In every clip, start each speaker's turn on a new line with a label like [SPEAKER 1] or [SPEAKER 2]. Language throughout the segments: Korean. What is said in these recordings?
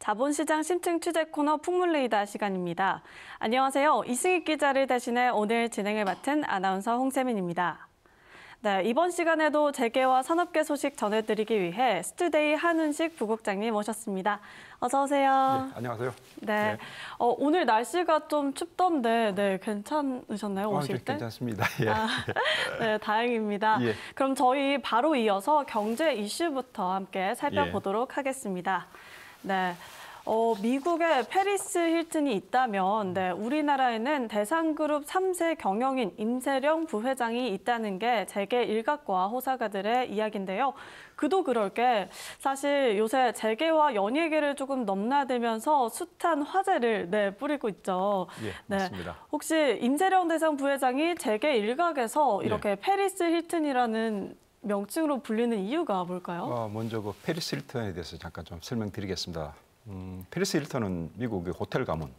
[SPEAKER 1] 자본시장 심층 취재 코너 풍물레이더 시간입니다. 안녕하세요. 이승익 기자를 대신해 오늘 진행을 맡은 아나운서 홍세민입니다. 네, 이번 시간에도 재계와 산업계 소식 전해드리기 위해 스튜데이 한훈식 부국장님 모셨습니다. 어서 오세요.
[SPEAKER 2] 네, 안녕하세요.
[SPEAKER 1] 네, 오늘 날씨가 좀 춥던데 네, 괜찮으셨나요, 오실 때?
[SPEAKER 2] 괜찮습니다. 예.
[SPEAKER 1] 네, 다행입니다.
[SPEAKER 2] 예.
[SPEAKER 1] 그럼 저희 바로 이어서 경제 이슈부터 함께 살펴보도록 하겠습니다. 네. 미국에 페리스 힐튼이 있다면 우리나라에는 대상그룹 3세 경영인 임세령 부회장이 있다는 게 재계 일각과 호사가들의 이야기인데요. 그도 그럴 게 사실 요새 재계와 연예계를 조금 넘나들면서 숱한 화제를 뿌리고 있죠.
[SPEAKER 2] 예, 맞습니다.
[SPEAKER 1] 네. 혹시 임세령 대상 부회장이 재계 일각에서 이렇게 페리스 힐튼이라는 명칭으로 불리는 이유가 뭘까요?
[SPEAKER 2] 먼저 그 페리스 힐튼에 대해서 잠깐 좀 설명드리겠습니다. 페리스 힐튼은 미국의 호텔 가문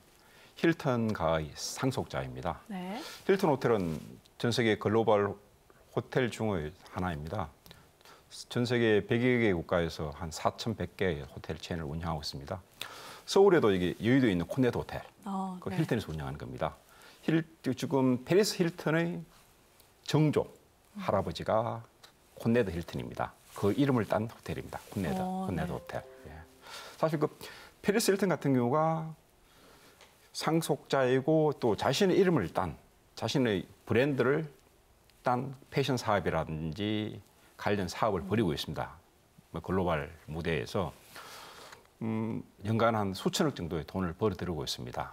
[SPEAKER 2] 힐튼가의 상속자입니다.
[SPEAKER 1] 네.
[SPEAKER 2] 힐튼 호텔은 전 세계 글로벌 호텔 중의 하나입니다. 전 세계 100여 개 국가에서 한 4,100개의 호텔 체인을 운영하고 있습니다. 서울에도 이게 여의도에 있는 콘네트 호텔, 그 힐튼에서 운영하는 겁니다. 지금 페리스 힐튼의 정조 할아버지가 콘네트 힐튼입니다. 그 이름을 딴 호텔입니다. 콘네트 호텔. 예. 사실 그 페리스 힐튼 같은 경우가 상속자이고 또 자신의 이름을 딴, 자신의 브랜드를 딴 패션 사업이라든지 관련 사업을 벌이고 있습니다. 글로벌 무대에서 연간 한 수천억 정도의 돈을 벌어들이고 있습니다.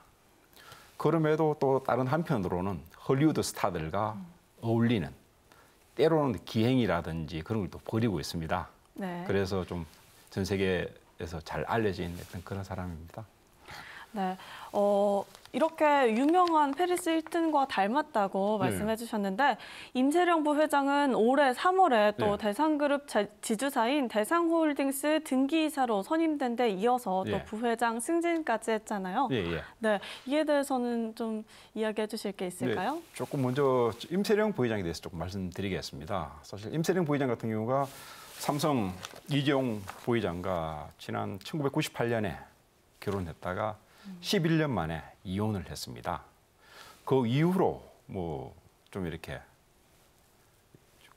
[SPEAKER 2] 그럼에도 또 다른 한편으로는 헐리우드 스타들과 어울리는 때로는 기행이라든지 그런 걸 또 벌이고 있습니다.
[SPEAKER 1] 네.
[SPEAKER 2] 그래서 좀 전 세계에서 잘 알려진 그런 사람입니다.
[SPEAKER 1] 네, 이렇게 유명한 페리스 힐튼과 닮았다고 말씀해 주셨는데 임세령 부회장은 올해 3월에 또 대상그룹 지주사인 대상홀딩스 등기이사로 선임된 데 이어서 또 부회장 승진까지 했잖아요. 네, 이에 대해서는 좀 이야기해 주실 게 있을까요?
[SPEAKER 2] 네, 조금 먼저 임세령 부회장에 대해서 조금 말씀드리겠습니다. 사실 임세령 부회장 같은 경우가 삼성 이재용 부회장과 지난 1998년에 결혼했다가 11년 만에 이혼을 했습니다. 그 이후로 뭐 좀 이렇게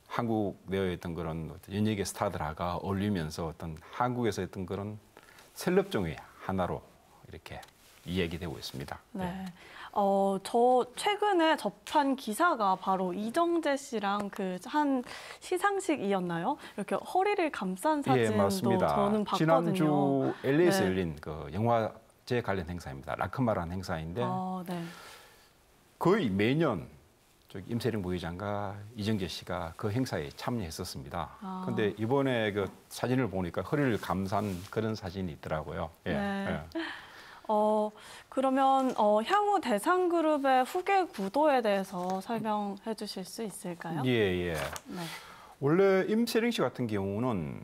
[SPEAKER 2] 한국 내에 있던 그런 연예계 스타들과 어울리면서 어떤 한국에서 했던 그런 셀럽종의 하나로 이렇게 이야기되고 있습니다.
[SPEAKER 1] 네. 저 최근에 접한 기사가 바로 이정재 씨랑 그 한 시상식이었나요? 이렇게 허리를 감싼 사진도
[SPEAKER 2] 맞습니다.
[SPEAKER 1] 저는 봤거든요.
[SPEAKER 2] 지난주 LA에서 열린 그 영화제 관련 행사입니다. 라크마라는 행사인데 거의 매년 임세령 부회장과 이정재 씨가 그 행사에 참여했었습니다. 그런데 이번에 그 사진을 보니까 허리를 감싼 그런 사진이 있더라고요.
[SPEAKER 1] 그러면 향후 대상그룹의 후계 구도에 대해서 설명해 주실 수 있을까요?
[SPEAKER 2] 네. 원래 임세령 씨 같은 경우는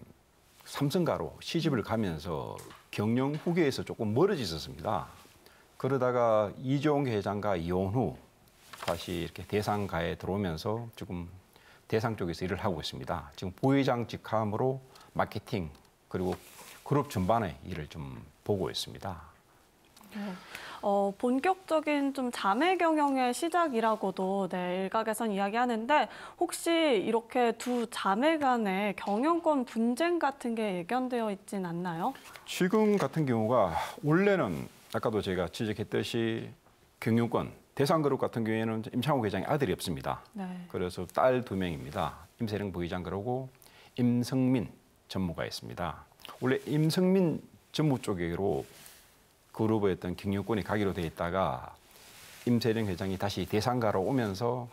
[SPEAKER 2] 삼성가로 시집을 가면서 경영 후계에서 조금 멀어졌었습니다. 그러다가 이재용 회장과 이혼 후 다시 이렇게 대상가에 들어오면서 지금 대상 쪽에서 일을 하고 있습니다. 지금 부회장 직함으로 마케팅 그리고 그룹 전반의 일을 좀 보고 있습니다.
[SPEAKER 1] 본격적인 좀 자매 경영의 시작이라고도 일각에선 이야기하는데 혹시 이렇게 두 자매 간의 경영권 분쟁 같은 게 예견되어 있진 않나요?
[SPEAKER 2] 지금 같은 경우가 원래는 아까도 제가 지적했듯이 경영권 대상그룹 같은 경우에는 임창호 회장의 아들이 없습니다. 그래서 딸 2명입니다. 임세령 부회장 그러고 임성민 전무가 있습니다. 원래 임성민 전무 쪽으로 그룹의 어떤 경영권이 가기로 돼 있다가 임세령 회장이 다시 대상가로 오면서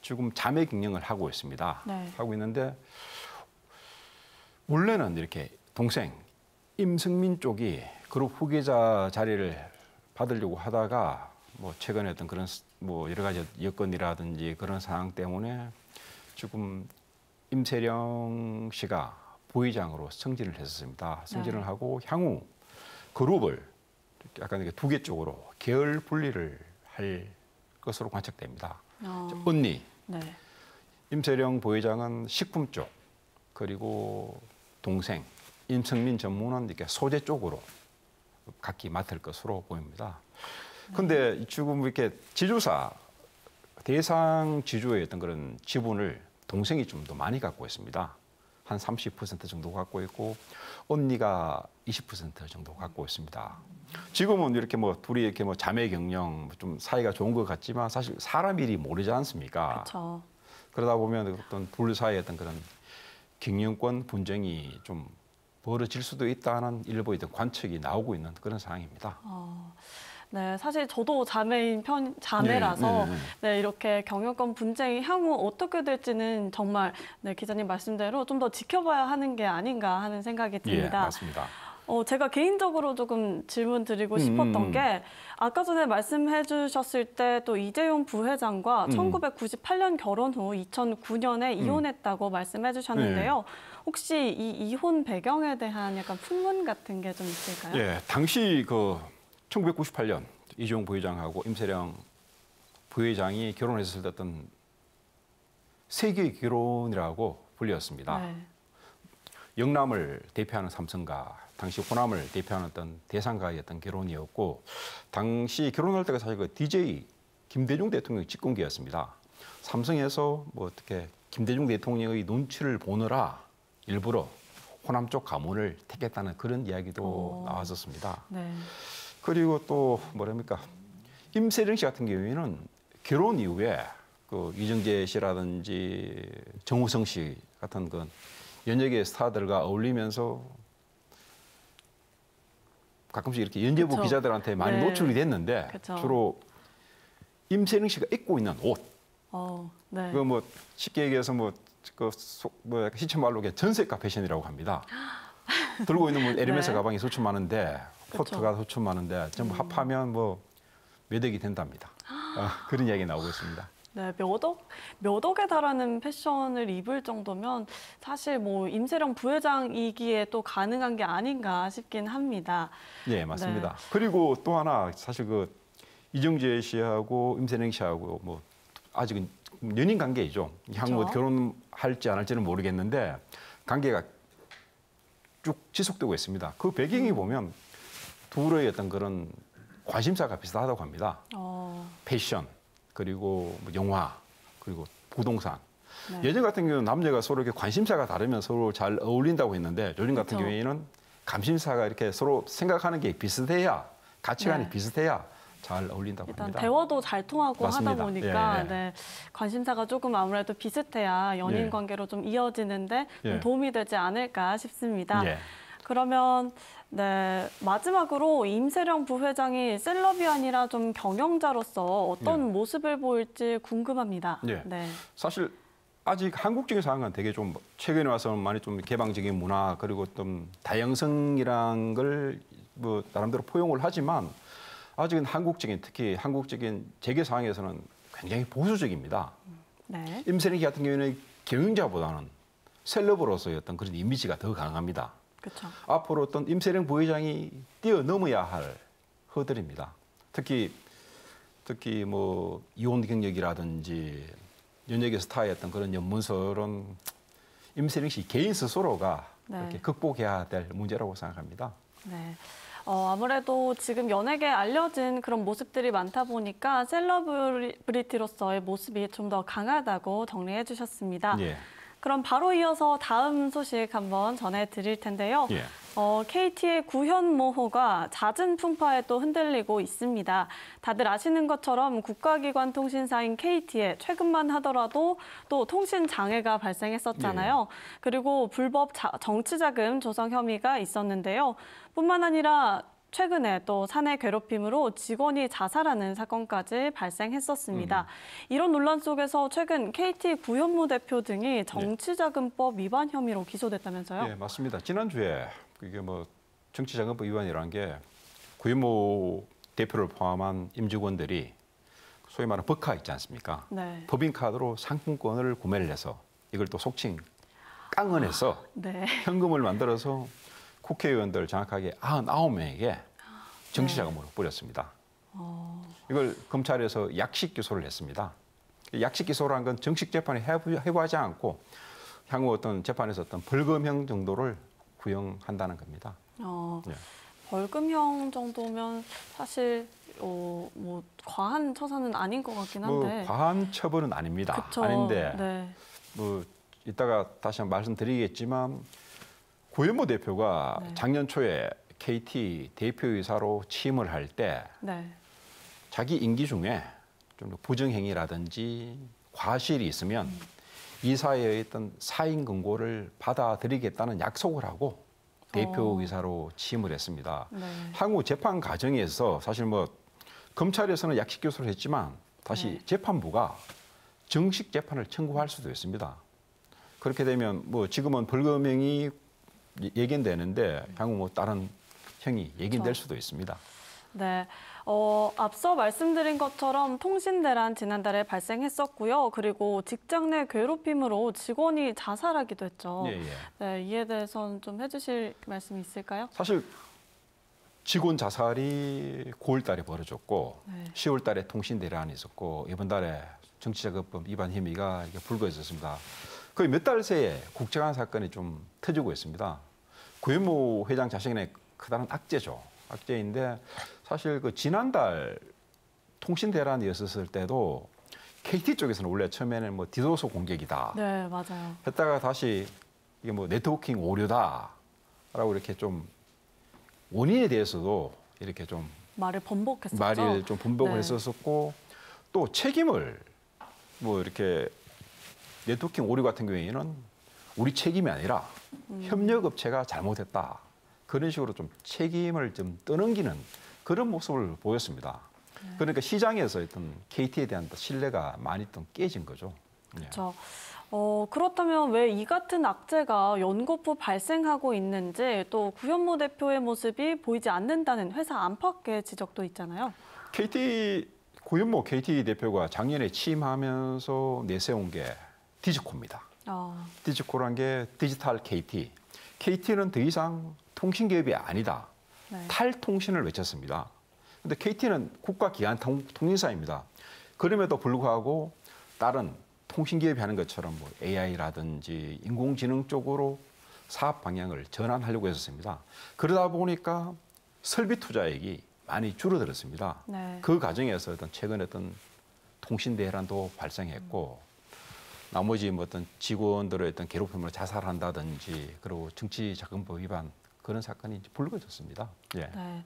[SPEAKER 2] 지금 자매 경영을 하고 있습니다. 하고 있는데 원래는 이렇게 동생 임성민 쪽이 그룹 후계자 자리를 받으려고 하다가 뭐 최근에 어떤 그런 뭐 여러 가지 여건이라든지 그런 상황 때문에 지금 임세령 씨가 부회장으로 승진을 했었습니다. 승진을 하고 향후 그룹을 약간 이렇게 두 개 쪽으로 계열 분리를 할 것으로 관측됩니다. 언니, 임세령 부회장은 식품 쪽, 그리고 동생 임성민 전무는 이렇게 소재 쪽으로 각기 맡을 것으로 보입니다. 그런데 지금 이렇게 지주사 대상 지주의 어떤 그런 지분을 동생이 좀 더 많이 갖고 있습니다. 한 30% 정도 갖고 있고 언니가 20% 정도 갖고 있습니다. 지금은 이렇게 뭐 둘이 이렇게 뭐 자매 경영 좀 사이가 좋은 것 같지만 사실 사람 일이 모르지 않습니까?
[SPEAKER 1] 그렇죠.
[SPEAKER 2] 그러다 보면 어떤 둘 사이의 어떤 그런 경영권 분쟁이 좀 벌어질 수도 있다는 일부의 어떤 관측이 나오고 있는 그런 상황입니다.
[SPEAKER 1] 네, 사실 저도 자매라서 네, 이렇게 경영권 분쟁이 향후 어떻게 될지는 정말 네, 기자님 말씀대로 좀 더 지켜봐야 하는 게 아닌가 하는 생각이 듭니다.
[SPEAKER 2] 예, 맞습니다.
[SPEAKER 1] 제가 개인적으로 조금 질문 드리고 싶었던 게 아까 전에 말씀해 주셨을 때 또 이재용 부회장과 1998년 결혼 후 2009년에 이혼했다고 말씀해 주셨는데요. 혹시 이 이혼 배경에 대한 약간 풍문 같은 게 좀 있을까요?
[SPEAKER 2] 예, 당시 그 1998년 이재용 부회장하고 임세령 부회장이 결혼했을 때 어떤 세계 결혼이라고 불렸습니다.
[SPEAKER 1] 네.
[SPEAKER 2] 영남을 대표하는 삼성가, 당시 호남을 대표하는 어떤 대상가의 어떤 결혼이었고, 당시 결혼할 때가 사실 그 DJ 김대중 대통령 직공기였습니다. 삼성에서 뭐 어떻게 김대중 대통령의 눈치를 보느라 일부러 호남 쪽 가문을 택했다는 그런 이야기도 나왔었습니다.
[SPEAKER 1] 네.
[SPEAKER 2] 그리고 또 뭐랍니까 임세령 씨 같은 경우에는 결혼 이후에 그 이정재 씨라든지 정우성 씨 같은 그 연예계 스타들과 어울리면서 가끔씩 이렇게 연예부
[SPEAKER 1] 그쵸.
[SPEAKER 2] 기자들한테 많이
[SPEAKER 1] 네.
[SPEAKER 2] 노출이 됐는데
[SPEAKER 1] 그쵸.
[SPEAKER 2] 주로 임세령 씨가 입고 있는 옷,
[SPEAKER 1] 네.
[SPEAKER 2] 그 뭐 쉽게 얘기해서 뭐 시체 말로 전세가 패션이라고 합니다. 들고 있는 뭐 에르메스
[SPEAKER 1] 네.
[SPEAKER 2] 가방이 수천만 원인데
[SPEAKER 1] 그쵸.
[SPEAKER 2] 코트가 수천만 원인데 전부 합하면 뭐 몇 억이 된답니다. 그런 이야기 나오고 있습니다.
[SPEAKER 1] 네, 몇 억에 달하는 패션을 입을 정도면 사실 뭐 임세령 부회장이기에 또 가능한 게 아닌가 싶긴 합니다.
[SPEAKER 2] 네, 맞습니다.
[SPEAKER 1] 네.
[SPEAKER 2] 그리고 또 하나 사실 그 이정재 씨하고 임세령 씨하고 뭐 아직은 연인 관계이죠. 향후
[SPEAKER 1] 그렇죠.
[SPEAKER 2] 결혼할지 안 할지는 모르겠는데 관계가 쭉 지속되고 있습니다. 그 배경이 보면 둘의 어떤 그런 관심사가 비슷하다고 합니다. 패션, 그리고 뭐 영화, 그리고 부동산.
[SPEAKER 1] 네.
[SPEAKER 2] 예전 같은 경우는 남녀가 서로 이렇게 관심사가 다르면 서로 잘 어울린다고 했는데 요즘 같은
[SPEAKER 1] 그렇죠.
[SPEAKER 2] 경우에는 감심사가 이렇게 서로 생각하는 게 비슷해야 가치관이
[SPEAKER 1] 네.
[SPEAKER 2] 비슷해야 잘 어울린다고
[SPEAKER 1] 일단
[SPEAKER 2] 합니다.
[SPEAKER 1] 대화도 잘 통하고
[SPEAKER 2] 맞습니다.
[SPEAKER 1] 하다 보니까
[SPEAKER 2] 예, 예.
[SPEAKER 1] 네, 관심사가 조금 아무래도 비슷해야 연인
[SPEAKER 2] 예.
[SPEAKER 1] 관계로 좀 이어지는데 좀
[SPEAKER 2] 예.
[SPEAKER 1] 도움이 되지 않을까 싶습니다.
[SPEAKER 2] 예.
[SPEAKER 1] 그러면 네, 마지막으로 임세령 부회장이 셀럽이 아니라 좀 경영자로서 어떤 모습을 보일지 궁금합니다.
[SPEAKER 2] 예.
[SPEAKER 1] 네.
[SPEAKER 2] 사실 아직 한국적인 상황은 되게 좀 최근에 와서는 많이 좀 개방적인 문화 그리고 좀 다양성이란 걸 뭐 나름대로 포용을 하지만 아직은 한국적인 특히 한국적인 재계 상황에서는 굉장히 보수적입니다.
[SPEAKER 1] 네.
[SPEAKER 2] 임세령 같은 경우에는 경영자보다는 셀럽으로서의 어떤 그런 이미지가 더 강합니다.
[SPEAKER 1] 그렇죠.
[SPEAKER 2] 앞으로 어떤 임세령 부회장이 뛰어넘어야 할 허들입니다. 특히 뭐 이혼 경력이라든지 연예계 스타의 어떤 그런 연문서는 임세령 씨 개인 스스로가
[SPEAKER 1] 네.
[SPEAKER 2] 이렇게 극복해야 될 문제라고 생각합니다.
[SPEAKER 1] 네. 아무래도 지금 연예계에 알려진 그런 모습들이 많다 보니까 셀러브리티로서의 모습이 좀 더 강하다고 정리해 주셨습니다.
[SPEAKER 2] 예.
[SPEAKER 1] 그럼 바로 이어서 다음 소식 한번 전해드릴 텐데요.
[SPEAKER 2] 예.
[SPEAKER 1] KT의 구현모호가 잦은 풍파에 또 흔들리고 있습니다. 다들 아시는 것처럼 국가기관 통신사인 KT에 최근만 하더라도 또 통신 장애가 발생했었잖아요. 그리고 불법 정치자금 조성 혐의가 있었는데요. 뿐만 아니라 최근에 또 사내 괴롭힘으로 직원이 자살하는 사건까지 발생했었습니다. 이런 논란 속에서 최근 KT 구현모 대표 등이 정치자금법 위반 혐의로 기소됐다면서요?
[SPEAKER 2] 예, 맞습니다. 지난주에 이게 뭐 정치자금법 위반이라는 게 구현모 대표를 포함한 임직원들이 소위 말하는 버카 있지 않습니까?
[SPEAKER 1] 네.
[SPEAKER 2] 법인카드로 상품권을 구매를 해서 이걸 또 속칭 깡은해서
[SPEAKER 1] 네.
[SPEAKER 2] 현금을 만들어서 국회의원들 정확하게 99명에게 정치자금으로 뿌렸습니다. 이걸 검찰에서 약식 기소를 했습니다. 약식 기소라는 건 정식 재판에 회부하지 않고 향후 어떤 재판에서 어떤 벌금형 정도를 구형한다는 겁니다.
[SPEAKER 1] 네. 벌금형 정도면 사실 뭐 과한 처사는 아닌 것 같긴 한데.
[SPEAKER 2] 뭐 과한 처벌은 아닙니다.
[SPEAKER 1] 그쵸.
[SPEAKER 2] 아닌데
[SPEAKER 1] 네.
[SPEAKER 2] 뭐 이따가 다시 한번 말씀드리겠지만 구현모 대표가
[SPEAKER 1] 네.
[SPEAKER 2] 작년 초에 KT 대표이사로 취임을 할 때
[SPEAKER 1] 네.
[SPEAKER 2] 자기 임기 중에 좀 부정행위라든지 과실이 있으면 이사회의 어떤 사인 권고를 받아들이겠다는 약속을 하고 대표이사로 취임을 했습니다.
[SPEAKER 1] 네.
[SPEAKER 2] 향후 재판 과정에서 사실 뭐 검찰에서는 약식 교수를 했지만 다시
[SPEAKER 1] 네.
[SPEAKER 2] 재판부가 정식 재판을 청구할 수도 있습니다. 그렇게 되면 뭐 지금은 벌금형이 예견되는데 향후 뭐 다른 형이 예견될
[SPEAKER 1] 그렇죠.
[SPEAKER 2] 수도 있습니다.
[SPEAKER 1] 네. 앞서 말씀드린 것처럼 통신대란 지난달에 발생했었고요. 그리고 직장 내 괴롭힘으로 직원이 자살하기도 했죠.
[SPEAKER 2] 예, 예.
[SPEAKER 1] 네, 이에 대해서는 좀 해주실 말씀이 있을까요?
[SPEAKER 2] 사실 직원 자살이 9월 달에 벌어졌고
[SPEAKER 1] 네.
[SPEAKER 2] 10월 달에 통신대란이 있었고 이번 달에 정치자금법 위반 혐의가 이게 불거졌습니다. 거의 몇 달 새에 국정한 사건이 좀 터지고 있습니다. 구현모 회장 자신의 크다란 악재죠. 악재인데 사실 그 지난달 통신대란이 있었을 때도 KT 쪽에서는 원래 처음에는 뭐 디도스 공격이다
[SPEAKER 1] 네, 맞아요.
[SPEAKER 2] 했다가 다시 이게 뭐 네트워킹 오류다라고 이렇게 좀 원인에 대해서도 이렇게 좀
[SPEAKER 1] 말을 번복했었죠.
[SPEAKER 2] 말을 좀 분복을
[SPEAKER 1] 네.
[SPEAKER 2] 했었고 또 책임을 뭐 이렇게 네트워킹 오류 같은 경우에는 우리 책임이 아니라 협력업체가 잘못했다. 그런 식으로 좀 책임을 좀 떠넘기는 그런 모습을 보였습니다. 그러니까 시장에서 어떤 KT에 대한 신뢰가 많이 좀 깨진 거죠.
[SPEAKER 1] 그렇죠. 그렇다면 왜 이 같은 악재가 연거푸 발생하고 있는지 또 구현모 대표의 모습이 보이지 않는다는 회사 안팎의 지적도 있잖아요.
[SPEAKER 2] 구현모 KT 대표가 작년에 취임하면서 내세운 게 디지코입니다. 디지코란 게 디지털 KT. KT는 더 이상 통신기업이 아니다.
[SPEAKER 1] 네.
[SPEAKER 2] 탈통신을 외쳤습니다. 그런데 KT는 국가기관 통신사입니다. 그럼에도 불구하고 다른 통신기업이 하는 것처럼 뭐 AI라든지 인공지능 쪽으로 사업 방향을 전환하려고 했었습니다. 그러다 보니까 설비 투자액이 많이 줄어들었습니다.
[SPEAKER 1] 네.
[SPEAKER 2] 그 과정에서 최근에 어떤 통신 대란도 발생했고 나머지 뭐 어떤 직원들의 어떤 괴롭힘으로 자살한다든지 그리고 정치자금법 위반 그런 사건이 이제 불거졌습니다. 예.
[SPEAKER 1] 네.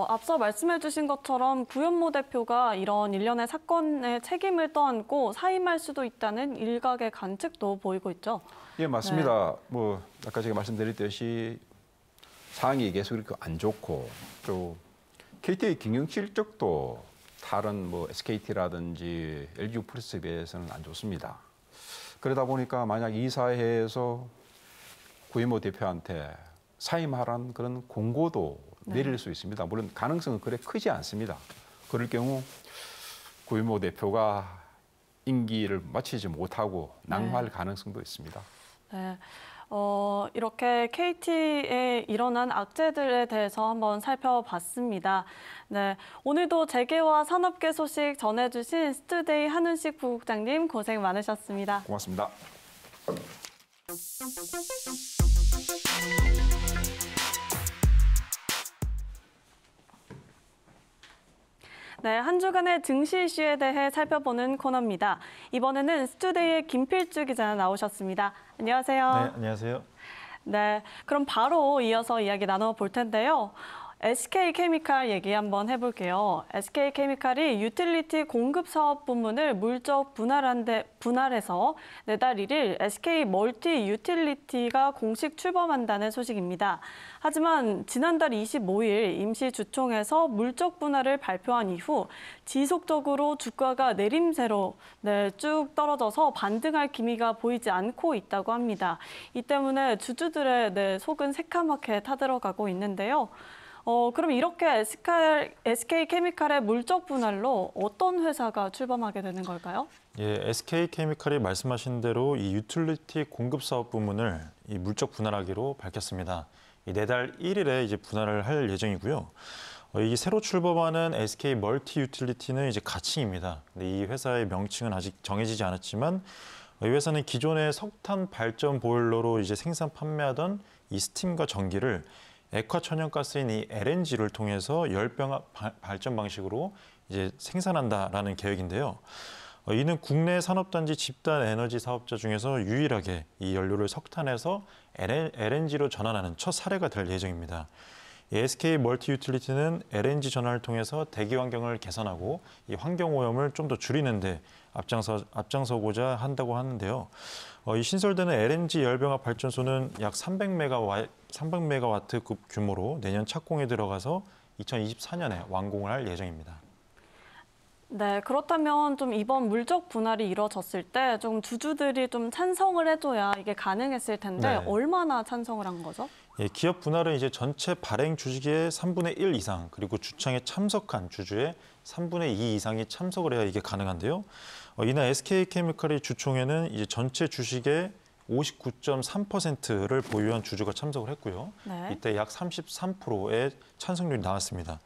[SPEAKER 1] 앞서 말씀해 주신 것처럼 구현모 대표가 이런 일련의 사건의 책임을 떠안고 사임할 수도 있다는 일각의 관측도 보이고 있죠.
[SPEAKER 2] 예, 맞습니다. 뭐 아까 제가 말씀드렸듯이 상황이 계속 이렇게 안 좋고 또 KT의 경영 실적도 다른 뭐 SKT라든지 LG 플러스에 비해서는 안 좋습니다. 그러다 보니까 만약 이사회에서 구현모 대표한테 사임하라는 그런 공고도 내릴 수 있습니다. 물론 가능성은 그래 크지 않습니다. 그럴 경우 구현모 대표가 임기를 마치지 못하고 낭마할 가능성도 있습니다.
[SPEAKER 1] 네. 이렇게 KT에 일어난 악재들에 대해서 한번 살펴봤습니다. 네, 오늘도 재계와 산업계 소식 전해주신 스투데이 한훈식 부국장님 고생 많으셨습니다.
[SPEAKER 2] 고맙습니다.
[SPEAKER 1] 네, 한 주간의 증시 이슈에 대해 살펴보는 코너입니다. 이번에는 스투데이의 김필주 기자 나오셨습니다. 안녕하세요.
[SPEAKER 3] 네, 안녕하세요.
[SPEAKER 1] 네, 그럼 바로 이어서 이야기 나눠볼 텐데요. SK케미칼 얘기 한번 해볼게요. SK케미칼이 유틸리티 공급 사업 부문을 물적 분할해서 내달 1일 SK 멀티 유틸리티가 공식 출범한다는 소식입니다. 하지만 지난달 25일 임시 주총에서 물적 분할을 발표한 이후 지속적으로 주가가 내림세로 쭉 떨어져서 반등할 기미가 보이지 않고 있다고 합니다. 이 때문에 주주들의 속은 새카맣게 타들어가고 있는데요. 그럼 이렇게 SK케미칼의 물적 분할로 어떤 회사가 출범하게 되는 걸까요?
[SPEAKER 3] 예, SK케미칼이 말씀하신 대로 이 유틸리티 공급 사업 부문을 이 물적 분할하기로 밝혔습니다. 내달 1일에 이제 분할을 할 예정이고요. 이 새로 출범하는 SK 멀티 유틸리티는 이제 가칭입니다. 근데 이 회사의 명칭은 아직 정해지지 않았지만 이 회사는 기존의 석탄 발전 보일러로 이제 생산 판매하던 이 스팀과 전기를 액화 천연가스인 이 LNG를 통해서 열병합 발전 방식으로 이제 생산한다라는 계획인데요. 이는 국내 산업단지 집단 에너지 사업자 중에서 유일하게 이 연료를 석탄에서 LNG로 전환하는 첫 사례가 될 예정입니다. SK 멀티 유틸리티는 LNG 전환을 통해서 대기 환경을 개선하고 이 환경 오염을 좀 더 줄이는 데 앞장서고자 한다고 하는데요. 이 신설되는 LNG 열병합 발전소는 약 300메가와트급 규모로 내년 착공에 들어가서 2024년에 완공을 할 예정입니다.
[SPEAKER 1] 네, 그렇다면 좀 이번 물적 분할이 이루어졌을 때 좀 주주들이 좀 찬성을 해줘야 이게 가능했을 텐데
[SPEAKER 3] 네.
[SPEAKER 1] 얼마나 찬성을 한 거죠?
[SPEAKER 3] 예, 기업 분할은 이제 전체 발행 주식의 3분의 1 이상 그리고 주창에 참석한 주주의 3분의 2 이상이 참석을 해야 이게 가능한데요. 이날 SK케미칼의 주총에는 이제 전체 주식의 59.3%를 보유한 주주가 참석을 했고요.
[SPEAKER 1] 네.
[SPEAKER 3] 이때 약 33%의 찬성률이 나왔습니다.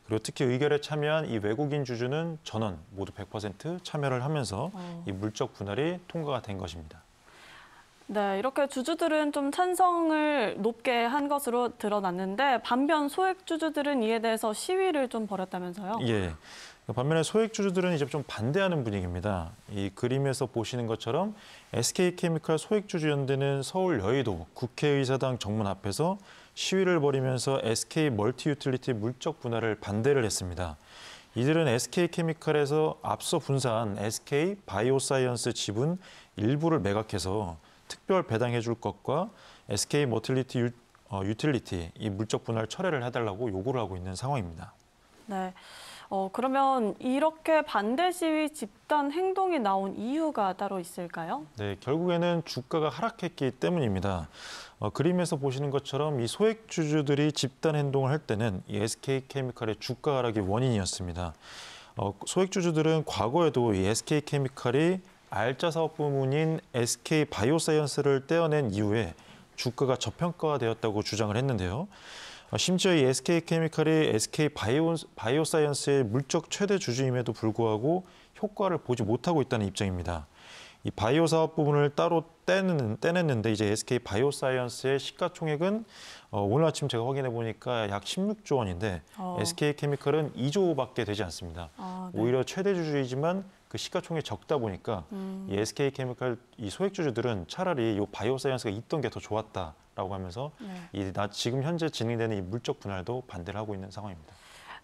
[SPEAKER 3] 그리고 특히 의결에 참여한 이 외국인 주주는 전원 모두 100% 참여를 하면서 이 물적 분할이 통과가 된 것입니다.
[SPEAKER 1] 네, 이렇게 주주들은 좀 찬성을 높게 한 것으로 드러났는데 반면 소액 주주들은 이에 대해서 시위를 좀 벌였다면서요?
[SPEAKER 3] 예. 반면에 소액 주주들은 이제 좀 반대하는 분위기입니다. 이 그림에서 보시는 것처럼 SK케미칼 소액주주연대는 서울 여의도 국회의사당 정문 앞에서 시위를 벌이면서 SK 멀티 유틸리티 물적 분할을 반대를 했습니다. 이들은 SK케미칼에서 앞서 분사한 SK 바이오사이언스 지분 일부를 매각해서 특별 배당해 줄 것과 SK 모틸리티 유틸리티 이 물적 분할 철회를 해달라고 요구를 하고 있는 상황입니다.
[SPEAKER 1] 네. 그러면 이렇게 반대 시위 집단 행동이 나온 이유가 따로 있을까요?
[SPEAKER 3] 네, 결국에는 주가가 하락했기 때문입니다. 그림에서 보시는 것처럼 이 소액 주주들이 집단 행동을 할 때는 이 SK케미칼의 주가 하락이 원인이었습니다. 소액 주주들은 과거에도 이 SK케미칼이 알짜 사업 부문인 SK 바이오사이언스를 떼어낸 이후에 주가가 저평가되었다고 주장을 했는데요. 심지어 이 SK케미칼이 SK 바이오사이언스의 물적 최대 주주임에도 불구하고 효과를 보지 못하고 있다는 입장입니다. 이 바이오 사업 부분을 따로 떼냈는데 이제 SK 바이오사이언스의 시가총액은 오늘 아침 제가 확인해 보니까 약 16조 원인데 SK케미칼은 2조밖에 되지 않습니다.
[SPEAKER 1] 네.
[SPEAKER 3] 오히려 최대 주주이지만 그 시가총액이 적다 보니까 이 SK케미칼 이 소액 주주들은 차라리 이 바이오사이언스가 있던 게 더 좋았다라고 하면서 지금 현재 진행되는 이 물적 분할도 반대를 하고 있는 상황입니다.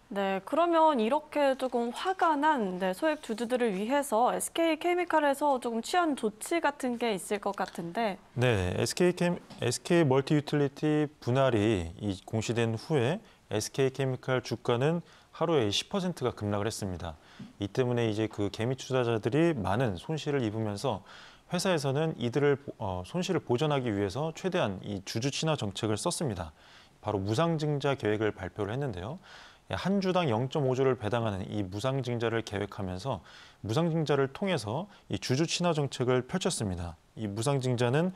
[SPEAKER 1] 네, 그러면 이렇게 조금 화가 난 소액 주주들을 위해서 SK케미칼에서 조금 취한 조치 같은 게 있을 것 같은데.
[SPEAKER 3] 네, SK 멀티 유틸리티 분할이 공시된 후에 SK케미칼 주가는 하루에 10%가 급락을 했습니다. 이 때문에 이제 그 개미 투자자들이 많은 손실을 입으면서 회사에서는 이들을 손실을 보전하기 위해서 최대한 이 주주 친화 정책을 썼습니다. 바로 무상증자 계획을 발표를 했는데요. 한 주당 0.5조를 배당하는 이 무상증자를 계획하면서 무상증자를 통해서 이 주주 친화 정책을 펼쳤습니다. 이 무상증자는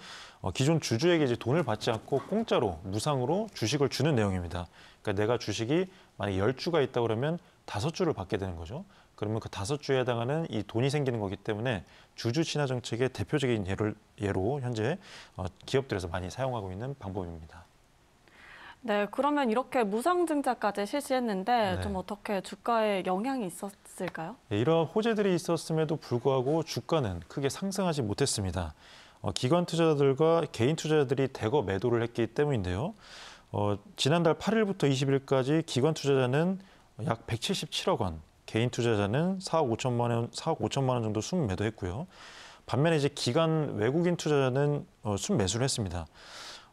[SPEAKER 3] 기존 주주에게 이제 돈을 받지 않고 공짜로 무상으로 주식을 주는 내용입니다. 그러니까 내가 주식이 만약 10주가 있다 그러면 5주를 받게 되는 거죠. 그러면 그 5주에 해당하는 이 돈이 생기는 거기 때문에 주주 친화 정책의 대표적인 예로 현재 기업들에서 많이 사용하고 있는 방법입니다.
[SPEAKER 1] 네, 그러면 이렇게 무상증자까지 실시했는데
[SPEAKER 3] 네.
[SPEAKER 1] 좀 어떻게 주가에 영향이 있었을까요?
[SPEAKER 3] 네, 이런 호재들이 있었음에도 불구하고 주가는 크게 상승하지 못했습니다. 기관 투자자들과 개인 투자자들이 대거 매도를 했기 때문인데요. 지난달 8일부터 20일까지 기관 투자자는 약 177억 원, 개인 투자자는 4억 5천만 원 정도 순매도했고요. 반면에 이제 기관 외국인 투자자는 순매수를 했습니다.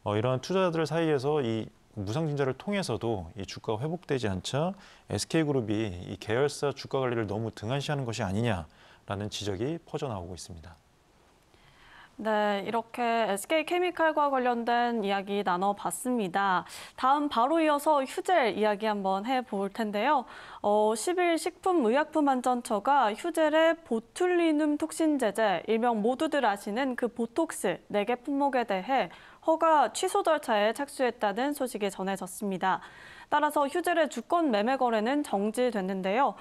[SPEAKER 3] 이러한 투자자들 사이에서 이 무상증자를 통해서도 이 주가가 회복되지 않자 SK그룹이 이 계열사 주가 관리를 너무 등한시하는 것이 아니냐라는 지적이 퍼져나오고 있습니다.
[SPEAKER 1] 네, 이렇게 SK케미칼과 관련된 이야기 나눠봤습니다. 다음 바로 이어서 휴젤 이야기 한번 해볼 텐데요. 10일 식품의약품안전처가 휴젤의 보툴리눔 톡신제제, 일명 모두들 아시는 그 보톡스 4개 품목에 대해 허가 취소 절차에 착수했다는 소식이 전해졌습니다. 따라서 휴젤의 주권 매매 거래는 정지됐는데요.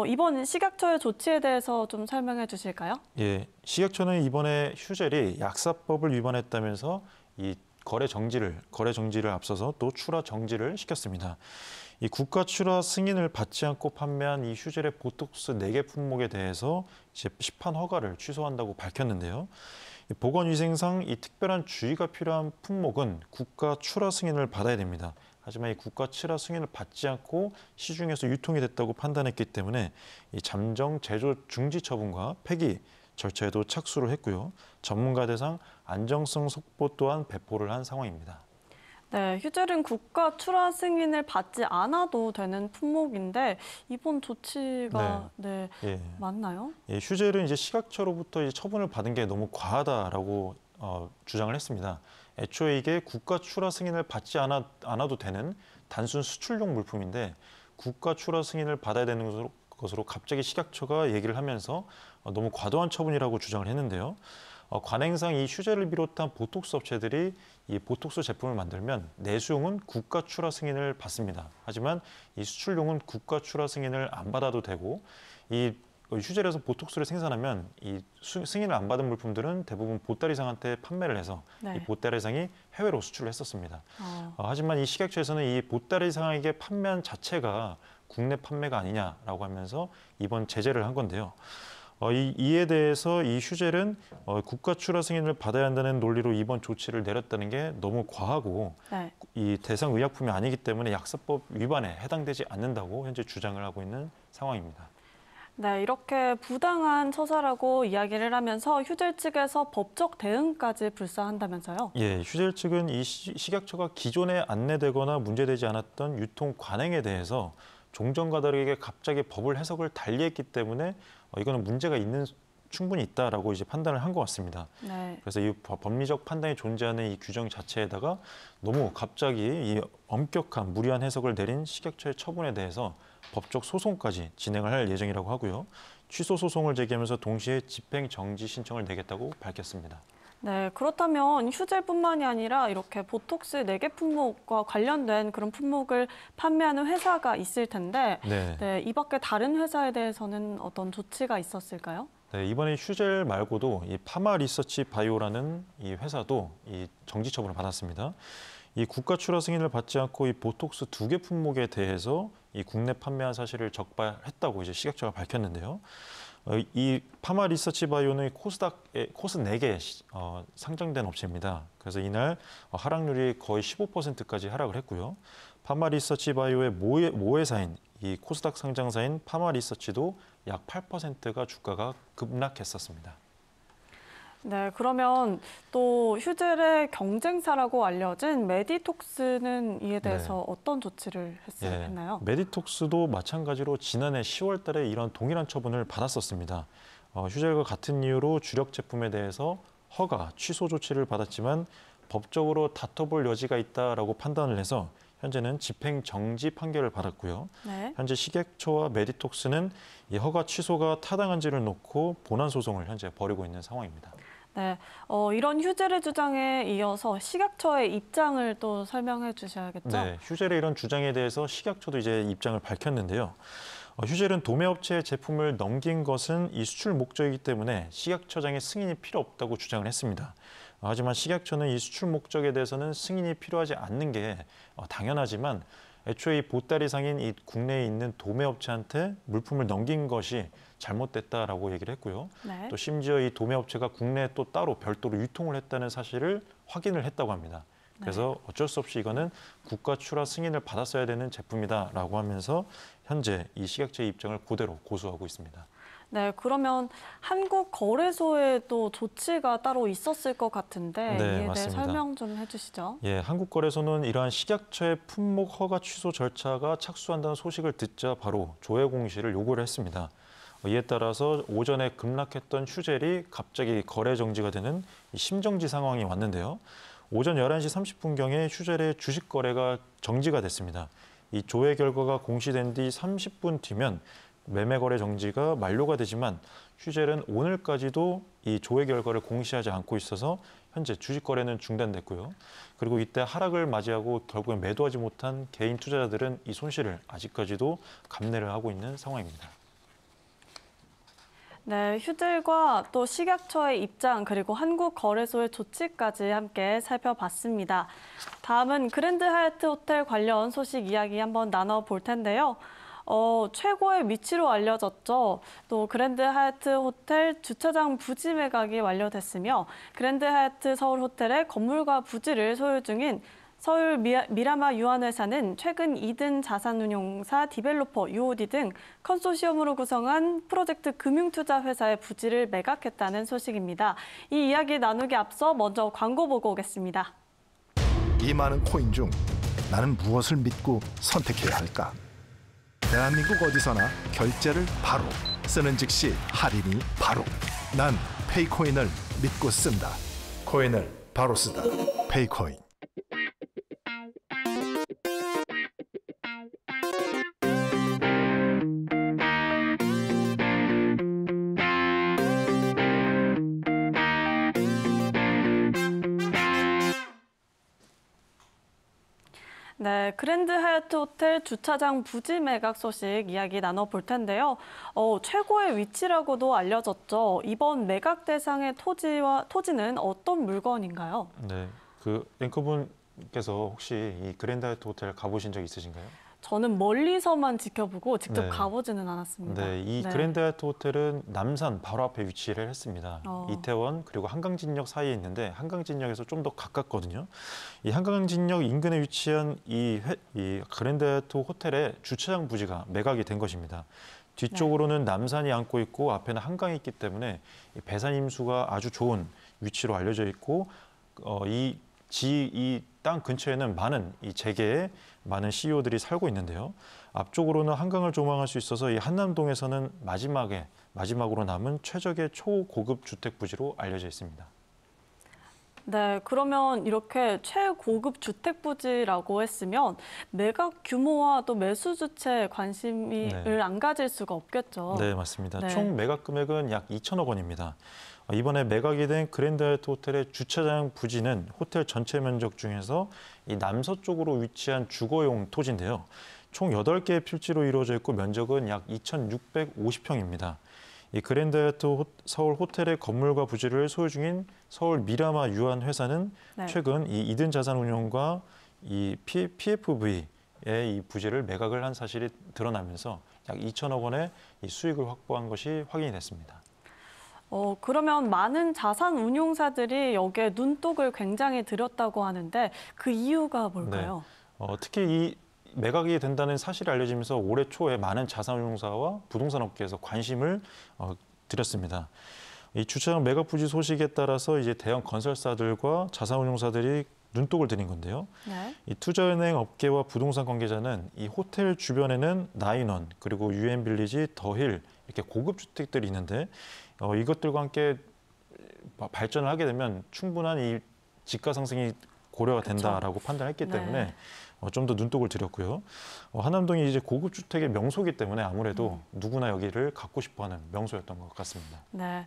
[SPEAKER 1] 이번 식약처의 조치에 대해서 좀 설명해 주실까요?
[SPEAKER 3] 예, 식약처는 이번에 휴젤이 약사법을 위반했다면서 이 거래 정지를 앞서서 또 출하 정지를 시켰습니다. 이 국가 출하 승인을 받지 않고 판매한 이 휴젤의 보톡스 4개 품목에 대해서 이제 시판 허가를 취소한다고 밝혔는데요. 이 보건위생상 이 특별한 주의가 필요한 품목은 국가 출하 승인을 받아야 됩니다. 하지만 이 국가 출하 승인을 받지 않고 시중에서 유통이 됐다고 판단했기 때문에 이 잠정 제조 중지 처분과 폐기 절차에도 착수를 했고요. 전문가 대상 안정성 속보 또한 배포를 한 상황입니다.
[SPEAKER 1] 네, 휴젤은 국가 출하 승인을 받지 않아도 되는 품목인데 이번 조치가
[SPEAKER 3] 예.
[SPEAKER 1] 맞나요?
[SPEAKER 3] 예, 휴젤은 이제 식약처로부터 이제 처분을 받은 게 너무 과하다라고 주장을 했습니다. 애초에 이게 국가 출하 승인을 받지 않아도 되는 단순 수출용 물품인데 국가 출하 승인을 받아야 되는 것으로 갑자기 식약처가 얘기를 하면서 너무 과도한 처분이라고 주장을 했는데요. 관행상 이 휴젤을 비롯한 보톡스 업체들이 이 보톡스 제품을 만들면 내수용은 국가 출하 승인을 받습니다. 하지만 이 수출용은 국가 출하 승인을 안 받아도 되고 이 휴젤에서 보톡스를 생산하면 이 승인을 안 받은 물품들은 대부분 보따리상한테 판매를 해서 이 보따리상이 해외로 수출을 했었습니다. 하지만 이 식약처에서는 이 보따리상에게 판매한 자체가 국내 판매가 아니냐라고 하면서 이번 제재를 한 건데요. 이에 대해서 이 휴젤은 국가 출하 승인을 받아야 한다는 논리로 이번 조치를 내렸다는 게 너무 과하고 이 대상 의약품이 아니기 때문에 약사법 위반에 해당되지 않는다고 현재 주장을 하고 있는 상황입니다.
[SPEAKER 1] 네, 이렇게 부당한 처사라고 이야기를 하면서 휴젤 측에서 법적 대응까지 불사한다면서요?
[SPEAKER 3] 예, 휴젤 측은 이 식약처가 기존에 안내되거나 문제되지 않았던 유통 관행에 대해서 종전과 다르게 갑자기 법을 해석을 달리했기 때문에 이거는 문제가 충분히 있다라고 이제 판단을 한 것 같습니다. 그래서 이 법리적 판단이 존재하는 이 규정 자체에다가 너무 갑자기 이 엄격한 무리한 해석을 내린 식약처의 처분에 대해서 법적 소송까지 진행을 할 예정이라고 하고요. 취소 소송을 제기하면서 동시에 집행 정지 신청을 내겠다고 밝혔습니다.
[SPEAKER 1] 네, 그렇다면 휴젤뿐만이 아니라 이렇게 보톡스 4개 품목과 관련된 그런 품목을 판매하는 회사가 있을 텐데 이 밖에 다른 회사에 대해서는 어떤 조치가 있었을까요?
[SPEAKER 3] 네, 이번에 휴젤 말고도 이 파마 리서치 바이오라는 이 회사도 이 정지 처분을 받았습니다. 이 국가 출하 승인을 받지 않고 이 보톡스 2개 품목에 대해서 이 국내 판매한 사실을 적발했다고 이제 식약처가 밝혔는데요. 이 파마 리서치 바이오는 코스 4개 상장된 업체입니다. 그래서 이날 하락률이 거의 15%까지 하락을 했고요. 파마 리서치 바이오의 모회사인 이 코스닥 상장사인 파마 리서치도 약 8%가 주가가 급락했었습니다.
[SPEAKER 1] 네, 그러면 또 휴젤의 경쟁사라고 알려진 메디톡스는 이에 대해서 어떤 조치를 했나요?
[SPEAKER 3] 메디톡스도 마찬가지로 지난해 10월 달에 이런 동일한 처분을 받았었습니다. 휴젤과 같은 이유로 주력 제품에 대해서 허가, 취소 조치를 받았지만 법적으로 다퉈볼 여지가 있다라고 판단을 해서 현재는 집행 정지 판결을 받았고요. 현재 식약처와 메디톡스는 이 허가 취소가 타당한지를 놓고 본안 소송을 현재 벌이고 있는 상황입니다.
[SPEAKER 1] 네, 이런 휴젤의 주장에 이어서 식약처의 입장을 또 설명해 주셔야겠죠?
[SPEAKER 3] 네, 휴젤의 이런 주장에 대해서 식약처도 이제 입장을 밝혔는데요. 휴젤은 도매업체의 제품을 넘긴 것은 이 수출 목적이기 때문에 식약처장의 승인이 필요 없다고 주장을 했습니다. 하지만 식약처는 이 수출 목적에 대해서는 승인이 필요하지 않는 게 당연하지만 애초에 이 보따리상인 이 국내에 있는 도매업체한테 물품을 넘긴 것이 잘못됐다라고 얘기를 했고요. 또 심지어 이 도매업체가 국내에 또 따로 별도로 유통을 했다는 사실을 확인을 했다고 합니다. 그래서 어쩔 수 없이 이거는 국가 출하 승인을 받았어야 되는 제품이다라고 하면서 현재 이 식약처의 입장을 그대로 고수하고 있습니다.
[SPEAKER 1] 네, 그러면 한국거래소에도 조치가 따로 있었을 것 같은데 이에 대해 설명 좀 해주시죠.
[SPEAKER 3] 예, 한국거래소는 이러한 식약처의 품목 허가 취소 절차가 착수한다는 소식을 듣자 바로 조회 공시를 요구를 했습니다. 이에 따라서 오전에 급락했던 휴젤이 갑자기 거래 정지가 되는 심정지 상황이 왔는데요. 오전 11시 30분경에 휴젤의 주식 거래가 정지가 됐습니다. 이 조회 결과가 공시된 뒤 30분 뒤면 매매 거래 정지가 만료가 되지만 휴젤은 오늘까지도 이 조회 결과를 공시하지 않고 있어서 현재 주식 거래는 중단됐고요. 그리고 이때 하락을 맞이하고 결국에 매도하지 못한 개인 투자자들은 이 손실을 아직까지도 감내를 하고 있는 상황입니다.
[SPEAKER 1] 네, 휴들과 또 식약처의 입장 그리고 한국거래소의 조치까지 함께 살펴봤습니다. 다음은 그랜드 하얏트 호텔 관련 소식 이야기 한번 나눠볼 텐데요. 최고의 위치로 알려졌죠. 또 그랜드 하얏트 호텔 주차장 부지 매각이 완료됐으며 그랜드 하얏트 서울 호텔의 건물과 부지를 소유 중인 서울 미라마 유한회사는 최근 2등 자산운용사 디벨로퍼 UOD 등 컨소시엄으로 구성한 프로젝트 금융투자 회사의 부지를 매각했다는 소식입니다. 이 이야기 나누기 앞서 먼저 광고 보고 오겠습니다.
[SPEAKER 4] 이 많은 코인 중 나는 무엇을 믿고 선택해야 할까? 대한민국 어디서나 결제를 바로, 쓰는 즉시 할인이 바로. 난 페이코인을 믿고 쓴다. 코인을 바로 쓰다. 페이코인.
[SPEAKER 1] 네, 그랜드 하얏트 호텔 주차장 부지 매각 소식 이야기 나눠볼 텐데요. 최고의 위치라고도 알려졌죠. 이번 매각 대상의 토지는 어떤 물건인가요?
[SPEAKER 3] 네, 그 앵커분께서 혹시 이 그랜드 하얏트 호텔 가보신 적 있으신가요?
[SPEAKER 1] 저는 멀리서만 지켜보고 직접
[SPEAKER 3] 네.
[SPEAKER 1] 가보지는 않았습니다.
[SPEAKER 3] 네, 이 그랜드 하얏트 호텔은 남산 바로 앞에 위치를 했습니다. 이태원 그리고 한강진역 사이에 있는데 한강진역에서 좀 더 가깝거든요. 이 한강진역 인근에 위치한 이 그랜드 하얏트 호텔의 주차장 부지가 매각이 된 것입니다. 뒤쪽으로는 남산이 안고 있고 앞에는 한강이 있기 때문에 이 배산 임수가 아주 좋은 위치로 알려져 있고 이 땅 근처에는 많은 이 재계의 많은 CEO들이 살고 있는데요. 앞쪽으로는 한강을 조망할 수 있어서 이 한남동에서는 마지막으로 남은 최적의 초고급 주택 부지로 알려져 있습니다.
[SPEAKER 1] 네, 그러면 이렇게 최고급 주택 부지라고 했으면 매각 규모와 또 매수 주체에 관심을 안 가질 수가 없겠죠.
[SPEAKER 3] 네, 맞습니다.
[SPEAKER 1] 네.
[SPEAKER 3] 총 매각 금액은 약 2천억 원입니다. 이번에 매각이 된 그랜드 하얏트 호텔의 주차장 부지는 호텔 전체 면적 중에서 이 남서쪽으로 위치한 주거용 토지인데요. 총 8개의 필지로 이루어져 있고 면적은 약 2,650평입니다. 이 그랜드 하얏트 서울 호텔의 건물과 부지를 소유 중인 서울 미라마 유한회사는 최근 이 이든 자산운용과 이 PFV의 이 부지를 매각을 한 사실이 드러나면서 약 2천억 원의 이 수익을 확보한 것이 확인이 됐습니다.
[SPEAKER 1] 그러면 많은 자산 운용사들이 여기에 눈독을 굉장히 들였다고 하는데 그 이유가 뭘까요?
[SPEAKER 3] 네. 특히 이 매각이 된다는 사실이 알려지면서 올해 초에 많은 자산운용사와 부동산 업계에서 관심을 들였습니다. 이 주차장 매각 부지 소식에 따라서 이제 대형 건설사들과 자산운용사들이 눈독을 들인 건데요. 네. 이 투자은행 업계와 부동산 관계자는 이 호텔 주변에는 나인원 그리고 유엔빌리지, 더힐 이렇게 고급 주택들이 있는데 이것들과 함께 발전을 하게 되면 충분한 이 지가 상승이 고려가 된다라고 판단했기 때문에 좀 더 눈독을 들였고요. 한남동이 이제 고급 주택의 명소이기 때문에 아무래도 누구나 여기를 갖고 싶어하는 명소였던 것 같습니다.
[SPEAKER 1] 네.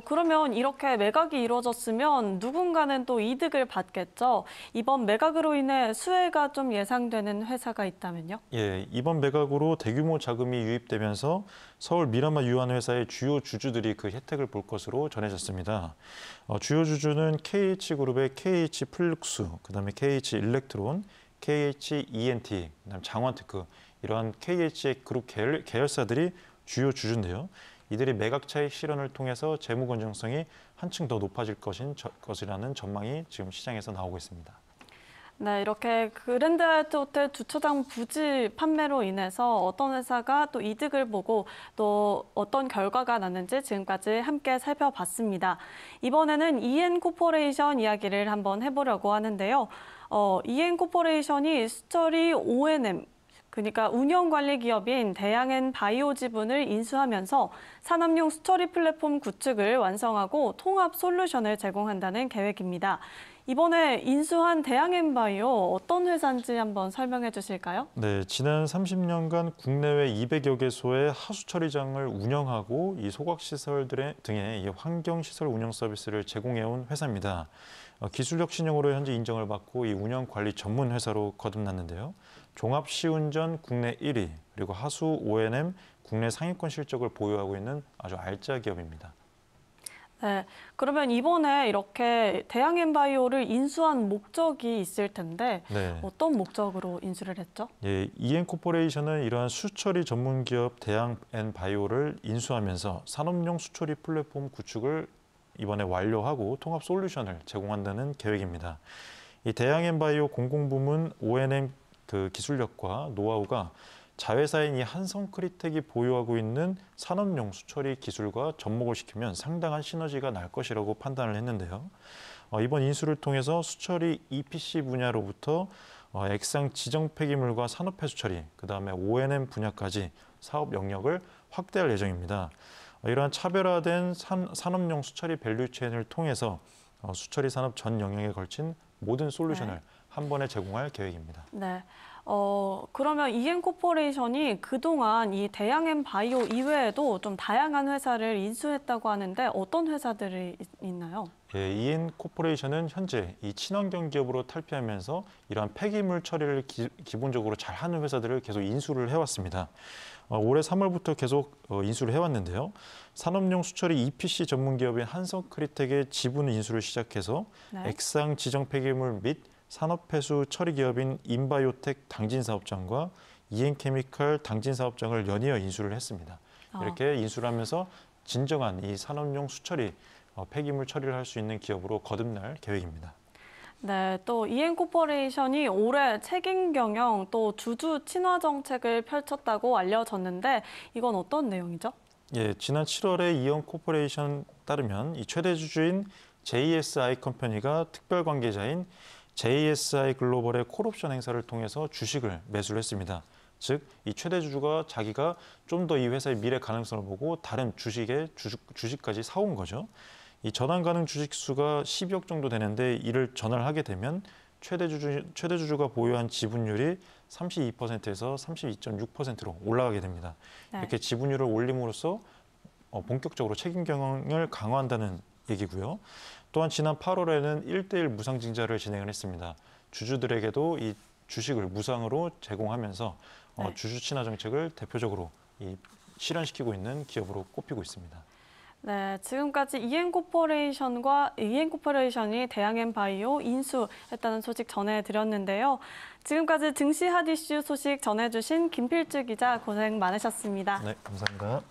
[SPEAKER 1] 그러면 이렇게 매각이 이루어졌으면 누군가는 또 이득을 받겠죠. 이번 매각으로 인해 수혜가 좀 예상되는 회사가 있다면요?
[SPEAKER 3] 예, 이번 매각으로 대규모 자금이 유입되면서 서울 미라마 유한회사의 주요 주주들이 그 혜택을 볼 것으로 전해졌습니다. 주요 주주는 KH그룹의 KH플룩스, 그다음에 KH일렉트론, KHENT, 그다음 장원테크 이러한 KH 그룹 계열사들이 주요 주주인데요. 이들이 매각 차익 실현을 통해서 재무 건전성이 한층 더 높아질 것이라는 전망이 지금 시장에서 나오고 있습니다.
[SPEAKER 1] 네, 이렇게 그랜드 하얏트 호텔 주차장 부지 판매로 인해서 어떤 회사가 또 이득을 보고 또 어떤 결과가 났는지 지금까지 함께 살펴봤습니다. 이번에는 EN코퍼레이션 이야기를 한번 해보려고 하는데요. EN코퍼레이션이 스터리 O&M, 그러니까 운영관리 기업인 대양엔 바이오 지분을 인수하면서 산업용 스터리 플랫폼 구축을 완성하고 통합 솔루션을 제공한다는 계획입니다. 이번에 인수한 대양엔 바이오 어떤 회사인지 한번 설명해 주실까요?
[SPEAKER 3] 네, 지난 30년간 국내외 200여 개소의 하수 처리장을 운영하고 이 소각시설 등의 이 환경시설 운영 서비스를 제공해온 회사입니다. 기술력 신형으로 현재 인정을 받고 이 운영 관리 전문 회사로 거듭났는데요. 종합 시운전 국내 1위, 그리고 하수 O&M 국내 상위권 실적을 보유하고 있는 아주 알짜 기업입니다.
[SPEAKER 1] 네, 그러면 이번에 이렇게 대양엔바이오를 인수한 목적이 있을 텐데
[SPEAKER 3] 네.
[SPEAKER 1] 어떤 목적으로 인수를 했죠?
[SPEAKER 3] 예, EN코퍼레이션은 이러한 수처리 전문 기업 대양엔바이오를 인수하면서 산업용 수처리 플랫폼 구축을 이번에 완료하고 통합 솔루션을 제공한다는 계획입니다. 이 대양엔바이오 공공부문 O&M 그 기술력과 노하우가 자회사인 이 한성크리텍이 보유하고 있는 산업용 수처리 기술과 접목을 시키면 상당한 시너지가 날 것이라고 판단을 했는데요. 이번 인수를 통해서 수처리 EPC 분야로부터 액상 지정 폐기물과 산업폐 수처리, 그다음에 O&M 분야까지 사업 영역을 확대할 예정입니다. 이러한 차별화된 산업용 수처리 밸류체인을 통해서 수처리 산업 전 영역에 걸친 모든 솔루션을 한 번에 제공할 계획입니다.
[SPEAKER 1] 네. 그러면 EN코퍼레이션이 그동안 이 대양엔바이오 이외에도 좀 다양한 회사를 인수했다고 하는데 어떤 회사들이 있나요?
[SPEAKER 3] 예, EN코퍼레이션은 현재 이 친환경 기업으로 탈피하면서 이러한 폐기물 처리를 기본적으로 잘하는 회사들을 계속 인수를 해왔습니다. 올해 3월부터 계속 인수를 해왔는데요. 산업용 수처리 EPC 전문 기업인 한성크리텍의 지분 인수를 시작해서 액상 지정 폐기물 및 산업폐수 처리 기업인 인바이오텍 당진사업장과 EN케미칼 당진사업장을 연이어 인수를 했습니다. 이렇게 인수를 하면서 진정한 이 산업용 수처리, 폐기물 처리를 할 수 있는 기업으로 거듭날 계획입니다.
[SPEAKER 1] 네, 또 EN코퍼레이션이 올해 책임 경영 또 주주 친화 정책을 펼쳤다고 알려졌는데 이건 어떤 내용이죠?
[SPEAKER 3] 예, 지난 7월에 EN코퍼레이션 따르면 이 최대 주주인 JSI 컴퍼니가 특별 관계자인 JSI 글로벌의 콜옵션 행사를 통해서 주식을 매수를 했습니다. 즉, 이 최대 주주가 자기가 좀 더 이 회사의 미래 가능성을 보고 다른 주식까지 사온 거죠. 이 전환 가능 주식 수가 10억 정도 되는데 이를 전환을 하게 되면 최대 주주가 보유한 지분율이 32%에서 32.6%로 올라가게 됩니다.
[SPEAKER 1] 네.
[SPEAKER 3] 이렇게 지분율을 올림으로써 본격적으로 책임 경영을 강화한다는 얘기고요. 또한 지난 8월에는 1:1 무상증자를 진행을 했습니다. 주주들에게도 이 주식을 무상으로 제공하면서 주주 친화 정책을 대표적으로 실현시키고 있는 기업으로 꼽히고 있습니다.
[SPEAKER 1] 네, 지금까지 EN코퍼레이션이 대양엔바이오 인수했다는 소식 전해드렸는데요. 지금까지 증시 핫 이슈 소식 전해주신 김필주 기자 고생 많으셨습니다.
[SPEAKER 3] 네, 감사합니다.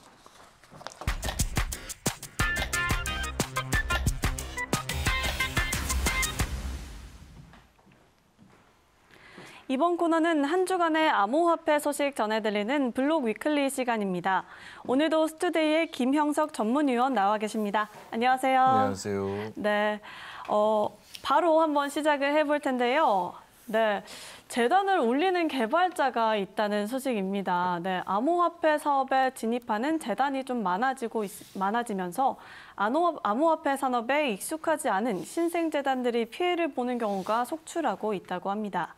[SPEAKER 1] 이번 코너는 한 주간의 암호화폐 소식 전해드리는 블록 위클리 시간입니다. 오늘도 스튜디오에 김형석 전문위원 나와 계십니다. 안녕하세요.
[SPEAKER 5] 안녕하세요.
[SPEAKER 1] 네, 바로 한번 시작을 해볼 텐데요. 네, 재단을 올리는 개발자가 있다는 소식입니다. 네, 암호화폐 사업에 진입하는 재단이 좀 많아지면서 암호화폐 산업에 익숙하지 않은 신생 재단들이 피해를 보는 경우가 속출하고 있다고 합니다.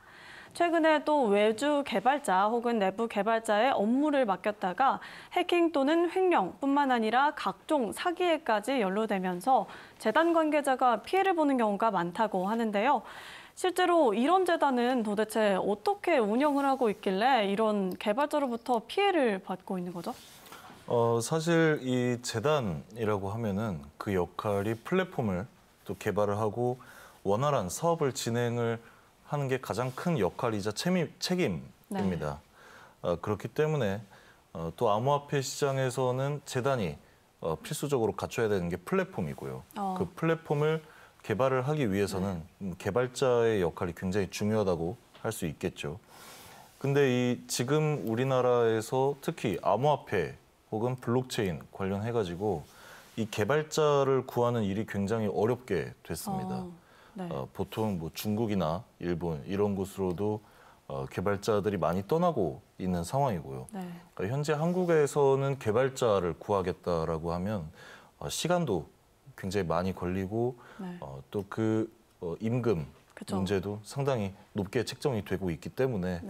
[SPEAKER 1] 최근에 또 외주 개발자 혹은 내부 개발자의 업무를 맡겼다가 해킹 또는 횡령뿐만 아니라 각종 사기에까지 연루되면서 재단 관계자가 피해를 보는 경우가 많다고 하는데요. 실제로 이런 재단은 도대체 어떻게 운영을 하고 있길래 이런 개발자로부터 피해를 받고 있는 거죠?
[SPEAKER 5] 사실 이 재단이라고 하면은 그 역할이 플랫폼을 또 개발을 하고 원활한 사업을 진행을 하는 게 가장 큰 역할이자 책임입니다. 그렇기 때문에 또 암호화폐 시장에서는 재단이 필수적으로 갖춰야 되는 게 플랫폼이고요. 그 플랫폼을 개발을 하기 위해서는 개발자의 역할이 굉장히 중요하다고 할 수 있겠죠. 근데 지금 우리나라에서 특히 암호화폐 혹은 블록체인 관련해가지고 이 개발자를 구하는 일이 굉장히 어렵게 됐습니다. 보통 뭐 중국이나 일본 이런 곳으로도 개발자들이 많이 떠나고 있는 상황이고요. 그러니까 현재 한국에서는 개발자를 구하겠다라고 하면 시간도 굉장히 많이 걸리고 또 그 임금 문제도 상당히 높게 책정이 되고 있기 때문에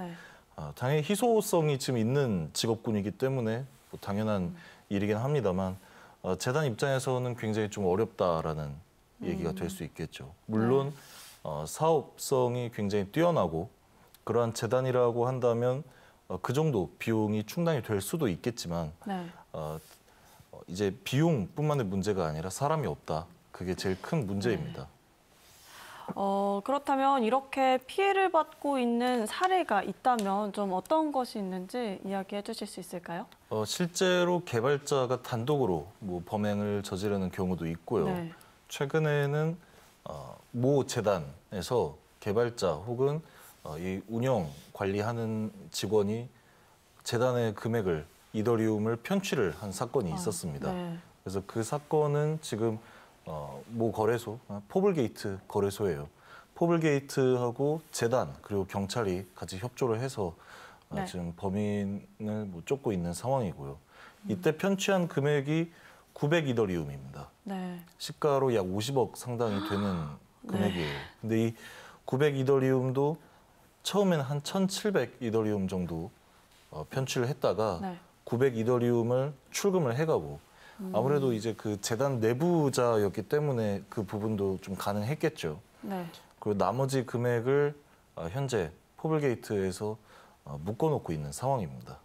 [SPEAKER 5] 당연히 희소성이 지금 있는 직업군이기 때문에 뭐 당연한 일이긴 합니다만 재단 입장에서는 굉장히 좀 어렵다라는 얘기가 될 수 있겠죠. 물론 사업성이 굉장히 뛰어나고 그러한 재단이라고 한다면 그 정도 비용이 충당이 될 수도 있겠지만
[SPEAKER 1] 네.
[SPEAKER 5] 이제 비용뿐만의 문제가 아니라 사람이 없다. 그게 제일 큰 문제입니다.
[SPEAKER 1] 그렇다면 이렇게 피해를 받고 있는 사례가 있다면 좀 어떤 것이 있는지 이야기해 주실 수 있을까요?
[SPEAKER 5] 실제로 개발자가 단독으로 뭐 범행을 저지르는 경우도 있고요.
[SPEAKER 1] 네.
[SPEAKER 5] 최근에는 모 재단에서 개발자 혹은 이 운영 관리하는 직원이 재단의 금액을 이더리움을 편취를 한 사건이 있었습니다.
[SPEAKER 1] 네.
[SPEAKER 5] 그래서 그 사건은 지금 모 거래소, 포블게이트 거래소예요. 포블게이트하고 재단 그리고 경찰이 같이 협조를 해서
[SPEAKER 1] 네.
[SPEAKER 5] 지금 범인을 뭐 쫓고 있는 상황이고요. 이때 편취한 금액이 900이더리움입니다.
[SPEAKER 1] 네.
[SPEAKER 5] 시가로 약 50억 상당이 되는 금액이에요. 근데 이 900이더리움도 처음에는 한 1,700이더리움 정도 편취를 했다가
[SPEAKER 1] 네.
[SPEAKER 5] 900이더리움을 출금을 해가고 아무래도 이제 그 재단 내부자였기 때문에 그 부분도 좀 가능했겠죠.
[SPEAKER 1] 네.
[SPEAKER 5] 그리고 나머지 금액을 현재 포블게이트에서 묶어놓고 있는 상황입니다.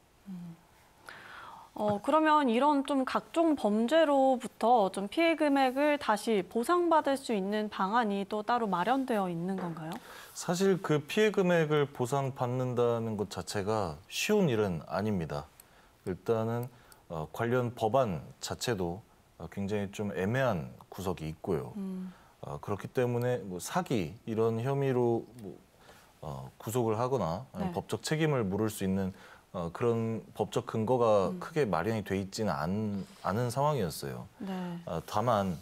[SPEAKER 1] 그러면 이런 좀 각종 범죄로부터 좀 피해 금액을 다시 보상받을 수 있는 방안이 또 따로 마련되어 있는 건가요?
[SPEAKER 5] 사실 그 피해 금액을 보상받는다는 것 자체가 쉬운 일은 아닙니다. 일단은 관련 법안 자체도 굉장히 좀 애매한 구석이 있고요. 그렇기 때문에 뭐 사기 이런 혐의로 구속을 하거나
[SPEAKER 1] 네.
[SPEAKER 5] 법적 책임을 물을 수 있는 그런 법적 근거가 크게 마련이 돼 있지는 않은 상황이었어요.
[SPEAKER 1] 네.
[SPEAKER 5] 다만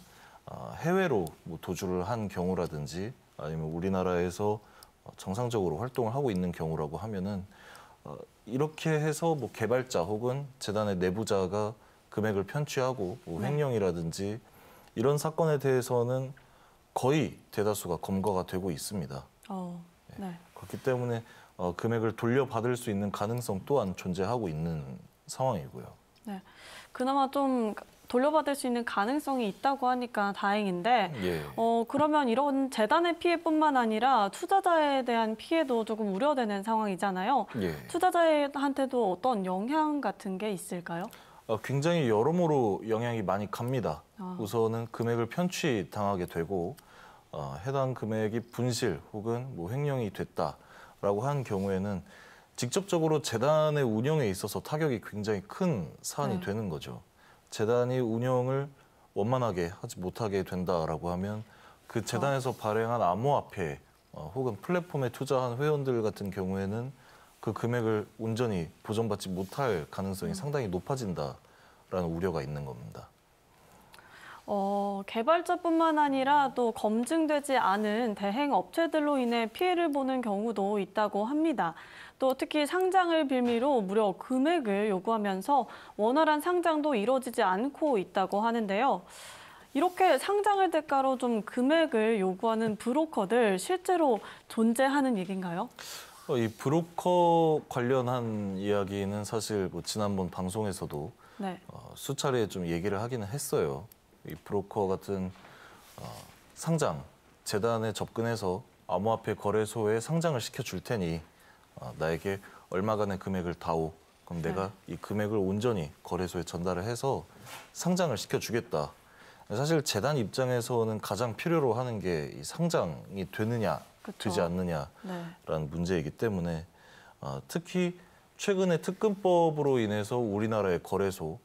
[SPEAKER 5] 해외로 뭐 도주를 한 경우라든지 아니면 우리나라에서 정상적으로 활동을 하고 있는 경우라고 하면은 이렇게 해서 뭐 개발자 혹은 재단의 내부자가 금액을 편취하고 뭐 횡령이라든지 이런 사건에 대해서는 거의 대다수가 검거가 되고 있습니다.
[SPEAKER 1] 네.
[SPEAKER 5] 그렇기 때문에 금액을 돌려받을 수 있는 가능성 또한 존재하고 있는 상황이고요.
[SPEAKER 1] 네. 그나마 좀 돌려받을 수 있는 가능성이 있다고 하니까 다행인데,
[SPEAKER 5] 예.
[SPEAKER 1] 그러면 이런 재단의 피해뿐만 아니라 투자자에 대한 피해도 조금 우려되는 상황이잖아요.
[SPEAKER 5] 예.
[SPEAKER 1] 투자자한테도 어떤 영향 같은 게 있을까요?
[SPEAKER 5] 굉장히 여러모로 영향이 많이 갑니다.
[SPEAKER 1] 아.
[SPEAKER 5] 우선은 금액을 편취당하게 되고 해당 금액이 분실 혹은 뭐 횡령이 됐다라고 한 경우에는 직접적으로 재단의 운영에 있어서 타격이 굉장히 큰 사안이
[SPEAKER 1] 네.
[SPEAKER 5] 되는 거죠. 재단이 운영을 원만하게 하지 못하게 된다라고 하면 그 재단에서 발행한 암호화폐 혹은 플랫폼에 투자한 회원들 같은 경우에는 그 금액을 온전히 보전받지 못할 가능성이 상당히 높아진다라는 우려가 있는 겁니다.
[SPEAKER 1] 개발자뿐만 아니라 또 검증되지 않은 대행 업체들로 인해 피해를 보는 경우도 있다고 합니다. 또 특히 상장을 빌미로 무려 금액을 요구하면서 원활한 상장도 이루어지지 않고 있다고 하는데요. 이렇게 상장을 대가로 좀 금액을 요구하는 브로커들 실제로 존재하는 얘기인가요?
[SPEAKER 5] 이 브로커 관련한 이야기는 사실 뭐 지난번 방송에서도
[SPEAKER 1] 네.
[SPEAKER 5] 수차례 좀 얘기를 하기는 했어요. 이 브로커 같은 상장, 재단에 접근해서 암호화폐 거래소에 상장을 시켜줄 테니 나에게 얼마간의 금액을 다오. 그럼 내가 이 금액을 온전히 거래소에 전달을 해서 상장을 시켜주겠다. 사실 재단 입장에서는 가장 필요로 하는 게 이 상장이 되느냐,
[SPEAKER 1] 그쵸.
[SPEAKER 5] 되지 않느냐라는
[SPEAKER 1] 네.
[SPEAKER 5] 문제이기 때문에 특히 최근에 특근법으로 인해서 우리나라의 거래소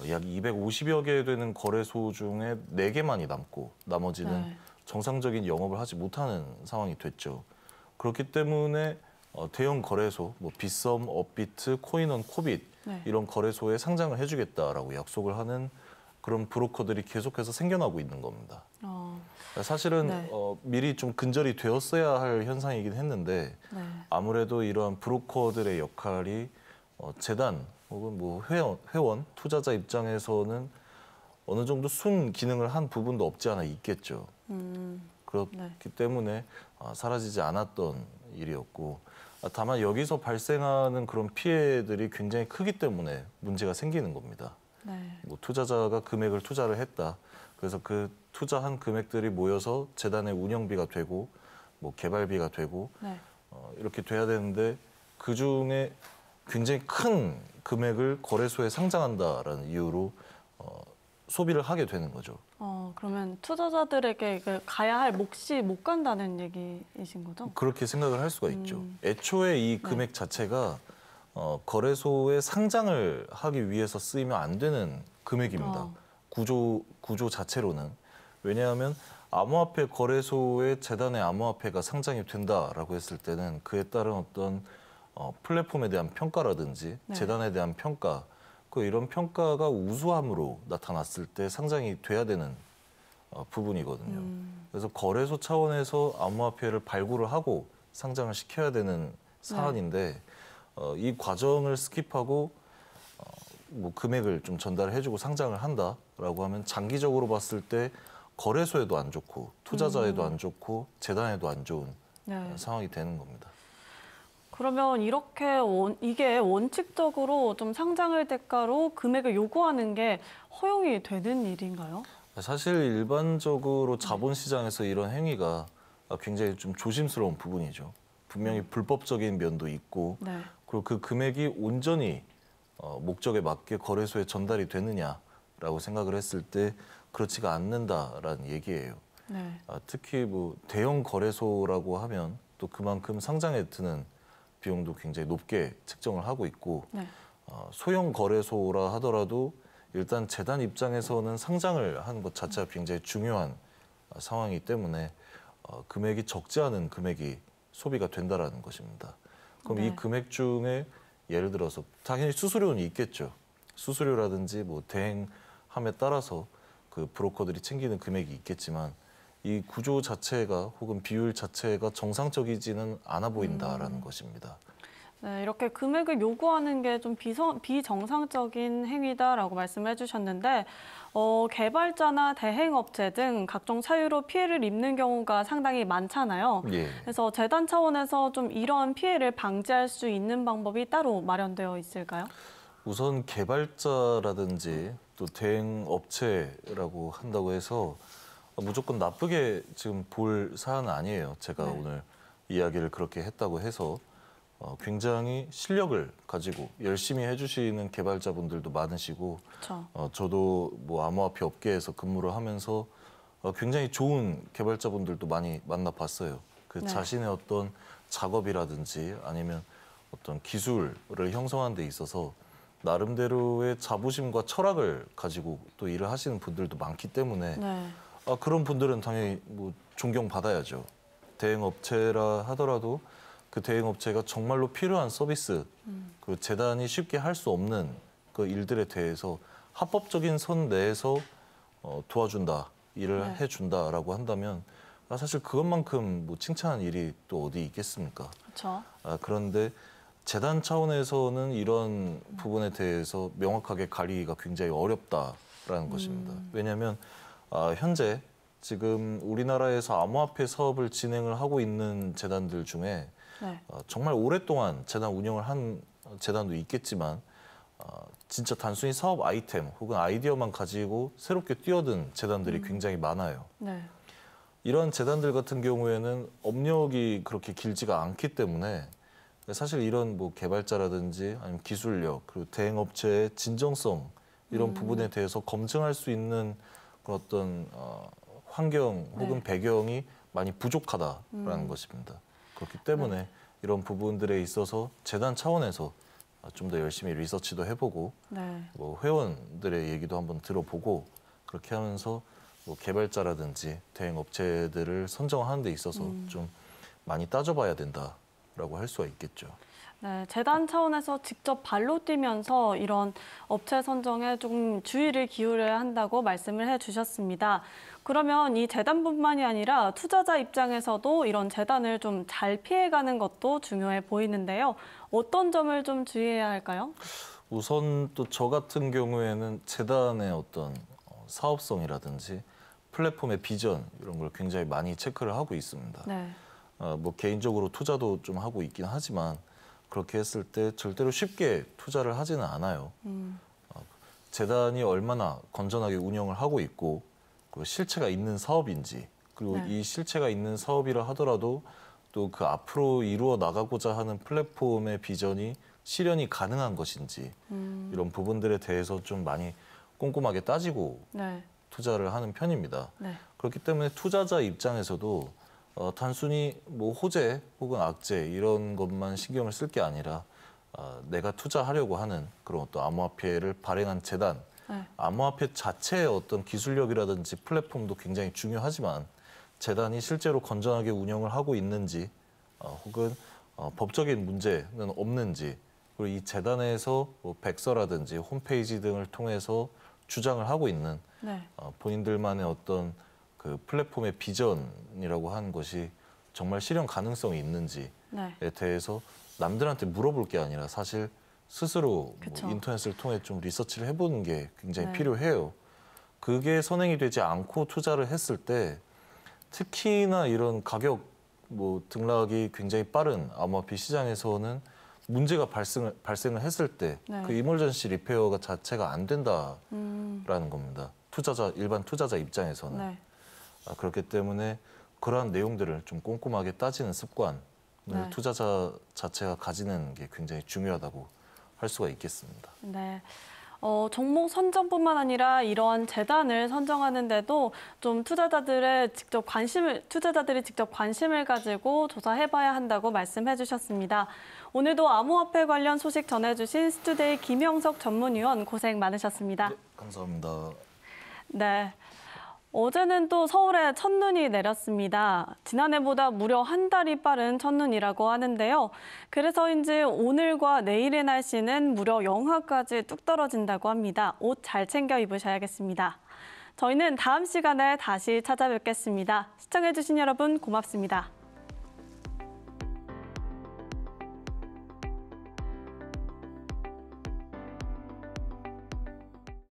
[SPEAKER 5] 약 250여 개 되는 거래소 중에 4개만이 남고 나머지는
[SPEAKER 1] 네.
[SPEAKER 5] 정상적인 영업을 하지 못하는 상황이 됐죠. 그렇기 때문에 대형 거래소, 뭐 빗썸, 업비트, 코인원, 코빗
[SPEAKER 1] 네.
[SPEAKER 5] 이런 거래소에 상장을 해주겠다라고 약속을 하는 그런 브로커들이 계속해서 생겨나고 있는 겁니다. 사실은
[SPEAKER 1] 네.
[SPEAKER 5] 미리 좀 근절이 되었어야 할 현상이긴 했는데
[SPEAKER 1] 네.
[SPEAKER 5] 아무래도 이러한 브로커들의 역할이 재단 혹은 뭐 회원, 투자자 입장에서는 어느 정도 순 기능을 한 부분도 없지 않아 있겠죠. 그렇기
[SPEAKER 1] 네.
[SPEAKER 5] 때문에 사라지지 않았던 일이었고 다만 여기서 발생하는 그런 피해들이 굉장히 크기 때문에 문제가 생기는 겁니다.
[SPEAKER 1] 네.
[SPEAKER 5] 뭐 투자자가 금액을 투자를 했다. 그래서 그 투자한 금액들이 모여서 재단의 운영비가 되고 뭐 개발비가 되고
[SPEAKER 1] 네.
[SPEAKER 5] 이렇게 돼야 되는데 그 중에 굉장히 큰 금액을 거래소에 상장한다라는 이유로 소비를 하게 되는 거죠.
[SPEAKER 1] 그러면 투자자들에게 가야 할 몫이 못 간다는 얘기이신 거죠?
[SPEAKER 5] 그렇게 생각을 할 수가 있죠. 애초에 이 금액 자체가 거래소에 상장을 하기 위해서 쓰이면 안 되는 금액입니다. 구조 자체로는. 왜냐하면 암호화폐 거래소에 재단의 암호화폐가 상장이 된다라고 했을 때는 그에 따른 어떤 플랫폼에 대한 평가라든지
[SPEAKER 1] 네.
[SPEAKER 5] 재단에 대한 평가, 이런 평가가 우수함으로 나타났을 때 상장이 돼야 되는 부분이거든요. 그래서 거래소 차원에서 암호화폐를 발굴을 하고 상장을 시켜야 되는 사안인데 이 과정을 스킵하고 뭐 금액을 좀 전달해주고 상장을 한다라고 하면 장기적으로 봤을 때 거래소에도 안 좋고 투자자에도 안 좋고 재단에도 안 좋은 상황이 되는 겁니다.
[SPEAKER 1] 그러면 이렇게 이게 원칙적으로 좀 상장을 대가로 금액을 요구하는 게 허용이 되는 일인가요?
[SPEAKER 5] 사실 일반적으로 자본시장에서 이런 행위가 굉장히 좀 조심스러운 부분이죠. 분명히 불법적인 면도 있고 그리고 그 금액이 온전히 목적에 맞게 거래소에 전달이 되느냐라고 생각을 했을 때 그렇지가 않는다라는 얘기예요. 특히 뭐 대형 거래소라고 하면 또 그만큼 상장에 드는 비용도 굉장히 높게 책정을 하고 있고 소형 거래소라 하더라도 일단 재단 입장에서는 상장을 하는 것 자체가 굉장히 중요한 상황이기 때문에 금액이 적지 않은 금액이 소비가 된다라는 것입니다. 그럼 이 금액 중에 예를 들어서 당연히 수수료는 있겠죠. 수수료라든지 뭐 대행함에 따라서 그 브로커들이 챙기는 금액이 있겠지만 이 구조 자체가 혹은 비율 자체가 정상적이지는 않아 보인다라는 것입니다.
[SPEAKER 1] 네, 이렇게 금액을 요구하는 게 좀 비정상적인 행위다라고 말씀을 해주셨는데 개발자나 대행업체 등 각종 사유로 피해를 입는 경우가 상당히 많잖아요. 그래서 재단 차원에서 좀 이런 피해를 방지할 수 있는 방법이 따로 마련되어 있을까요?
[SPEAKER 5] 우선 개발자라든지 또 대행업체라고 한다고 해서 무조건 나쁘게 지금 볼 사안은 아니에요. 제가 오늘 이야기를 그렇게 했다고 해서 굉장히 실력을 가지고 열심히 해주시는 개발자분들도 많으시고 저도 뭐 암호화폐 업계에서 근무를 하면서 굉장히 좋은 개발자분들도 많이 만나봤어요. 그 자신의 어떤 작업이라든지 아니면 어떤 기술을 형성하는 데 있어서 나름대로의 자부심과 철학을 가지고 또 일을 하시는 분들도 많기 때문에 그런 분들은 당연히 뭐 존경받아야죠. 대행업체라 하더라도 그 대행업체가 정말로 필요한 서비스, 그 재단이 쉽게 할 수 없는 그 일들에 대해서 합법적인 선 내에서 도와준다, 일을 해준다라고 한다면 사실 그것만큼 뭐 칭찬한 일이 또 어디 있겠습니까? 그런데 재단 차원에서는 이런 부분에 대해서 명확하게 가리기가 굉장히 어렵다라는 것입니다. 왜냐하면 현재 지금 우리나라에서 암호화폐 사업을 진행을 하고 있는 재단들 중에 정말 오랫동안 재단 운영을 한 재단도 있겠지만 진짜 단순히 사업 아이템 혹은 아이디어만 가지고 새롭게 뛰어든 재단들이 굉장히 많아요. 이런 재단들 같은 경우에는 업력이 그렇게 길지가 않기 때문에 사실 이런 뭐 개발자라든지 아니면 기술력 그리고 대행업체의 진정성 이런 부분에 대해서 검증할 수 있는 그런 어떤 환경 혹은 배경이 많이 부족하다라는 것입니다. 그렇기 때문에 이런 부분들에 있어서 재단 차원에서 좀 더 열심히 리서치도 해보고 뭐 회원들의 얘기도 한번 들어보고 그렇게 하면서 뭐 개발자라든지 대행업체들을 선정하는 데 있어서 좀 많이 따져봐야 된다라고 할 수가 있겠죠.
[SPEAKER 1] 재단 차원에서 직접 발로 뛰면서 이런 업체 선정에 좀 주의를 기울여야 한다고 말씀을 해주셨습니다. 그러면 이 재단뿐만이 아니라 투자자 입장에서도 이런 재단을 좀 잘 피해가는 것도 중요해 보이는데요. 어떤 점을 좀 주의해야 할까요?
[SPEAKER 5] 우선 또 저 같은 경우에는 재단의 어떤 사업성이라든지 플랫폼의 비전 이런 걸 굉장히 많이 체크를 하고 있습니다. 뭐 개인적으로 투자도 좀 하고 있긴 하지만 그렇게 했을 때 절대로 쉽게 투자를 하지는 않아요. 재단이 얼마나 건전하게 운영을 하고 있고 그리고 실체가 있는 사업인지 그리고 이 실체가 있는 사업이라 하더라도 또 그 앞으로 이루어 나가고자 하는 플랫폼의 비전이 실현이 가능한 것인지 이런 부분들에 대해서 좀 많이 꼼꼼하게 따지고
[SPEAKER 1] 네.
[SPEAKER 5] 투자를 하는 편입니다.
[SPEAKER 1] 네.
[SPEAKER 5] 그렇기 때문에 투자자 입장에서도 단순히 뭐 호재 혹은 악재 이런 것만 신경을 쓸 게 아니라 내가 투자하려고 하는 그런 어떤 암호화폐를 발행한 재단,
[SPEAKER 1] 네.
[SPEAKER 5] 암호화폐 자체의 어떤 기술력이라든지 플랫폼도 굉장히 중요하지만 재단이 실제로 건전하게 운영을 하고 있는지 혹은 법적인 문제는 없는지 그리고 이 재단에서 뭐 백서라든지 홈페이지 등을 통해서 주장을 하고 있는
[SPEAKER 1] 네.
[SPEAKER 5] 본인들만의 어떤 그 플랫폼의 비전이라고 하는 것이 정말 실현 가능성이 있는지에
[SPEAKER 1] 네.
[SPEAKER 5] 대해서 남들한테 물어볼 게 아니라 사실 스스로
[SPEAKER 1] 그쵸.
[SPEAKER 5] 뭐 인터넷을 통해 좀 리서치를 해보는 게 굉장히
[SPEAKER 1] 네.
[SPEAKER 5] 필요해요. 그게 선행이 되지 않고 투자를 했을 때 특히나 이런 가격 뭐 등락이 굉장히 빠른 암호화폐 시장에서는 문제가 발생을 했을 때
[SPEAKER 1] 네.
[SPEAKER 5] 그 이멀전시 리페어가 자체가 안 된다라는 겁니다. 일반 투자자 입장에서는.
[SPEAKER 1] 네.
[SPEAKER 5] 그렇기 때문에 그러한 내용들을 좀 꼼꼼하게 따지는 습관을
[SPEAKER 1] 네.
[SPEAKER 5] 투자자 자체가 가지는 게 굉장히 중요하다고 할 수가 있겠습니다.
[SPEAKER 1] 네. 종목 선정뿐만 아니라 이러한 재단을 선정하는데도 좀 투자자들이 직접 관심을 가지고 조사해봐야 한다고 말씀해 주셨습니다. 오늘도 암호화폐 관련 소식 전해주신 스투데이 김영석 전문위원 고생 많으셨습니다.
[SPEAKER 5] 네, 감사합니다.
[SPEAKER 1] 네. 어제는 또 서울에 첫눈이 내렸습니다. 지난해보다 무려 한 달이 빠른 첫눈이라고 하는데요. 그래서인지 오늘과 내일의 날씨는 무려 영하까지 뚝 떨어진다고 합니다. 옷 잘 챙겨 입으셔야겠습니다. 저희는 다음 시간에 다시 찾아뵙겠습니다. 시청해주신 여러분 고맙습니다.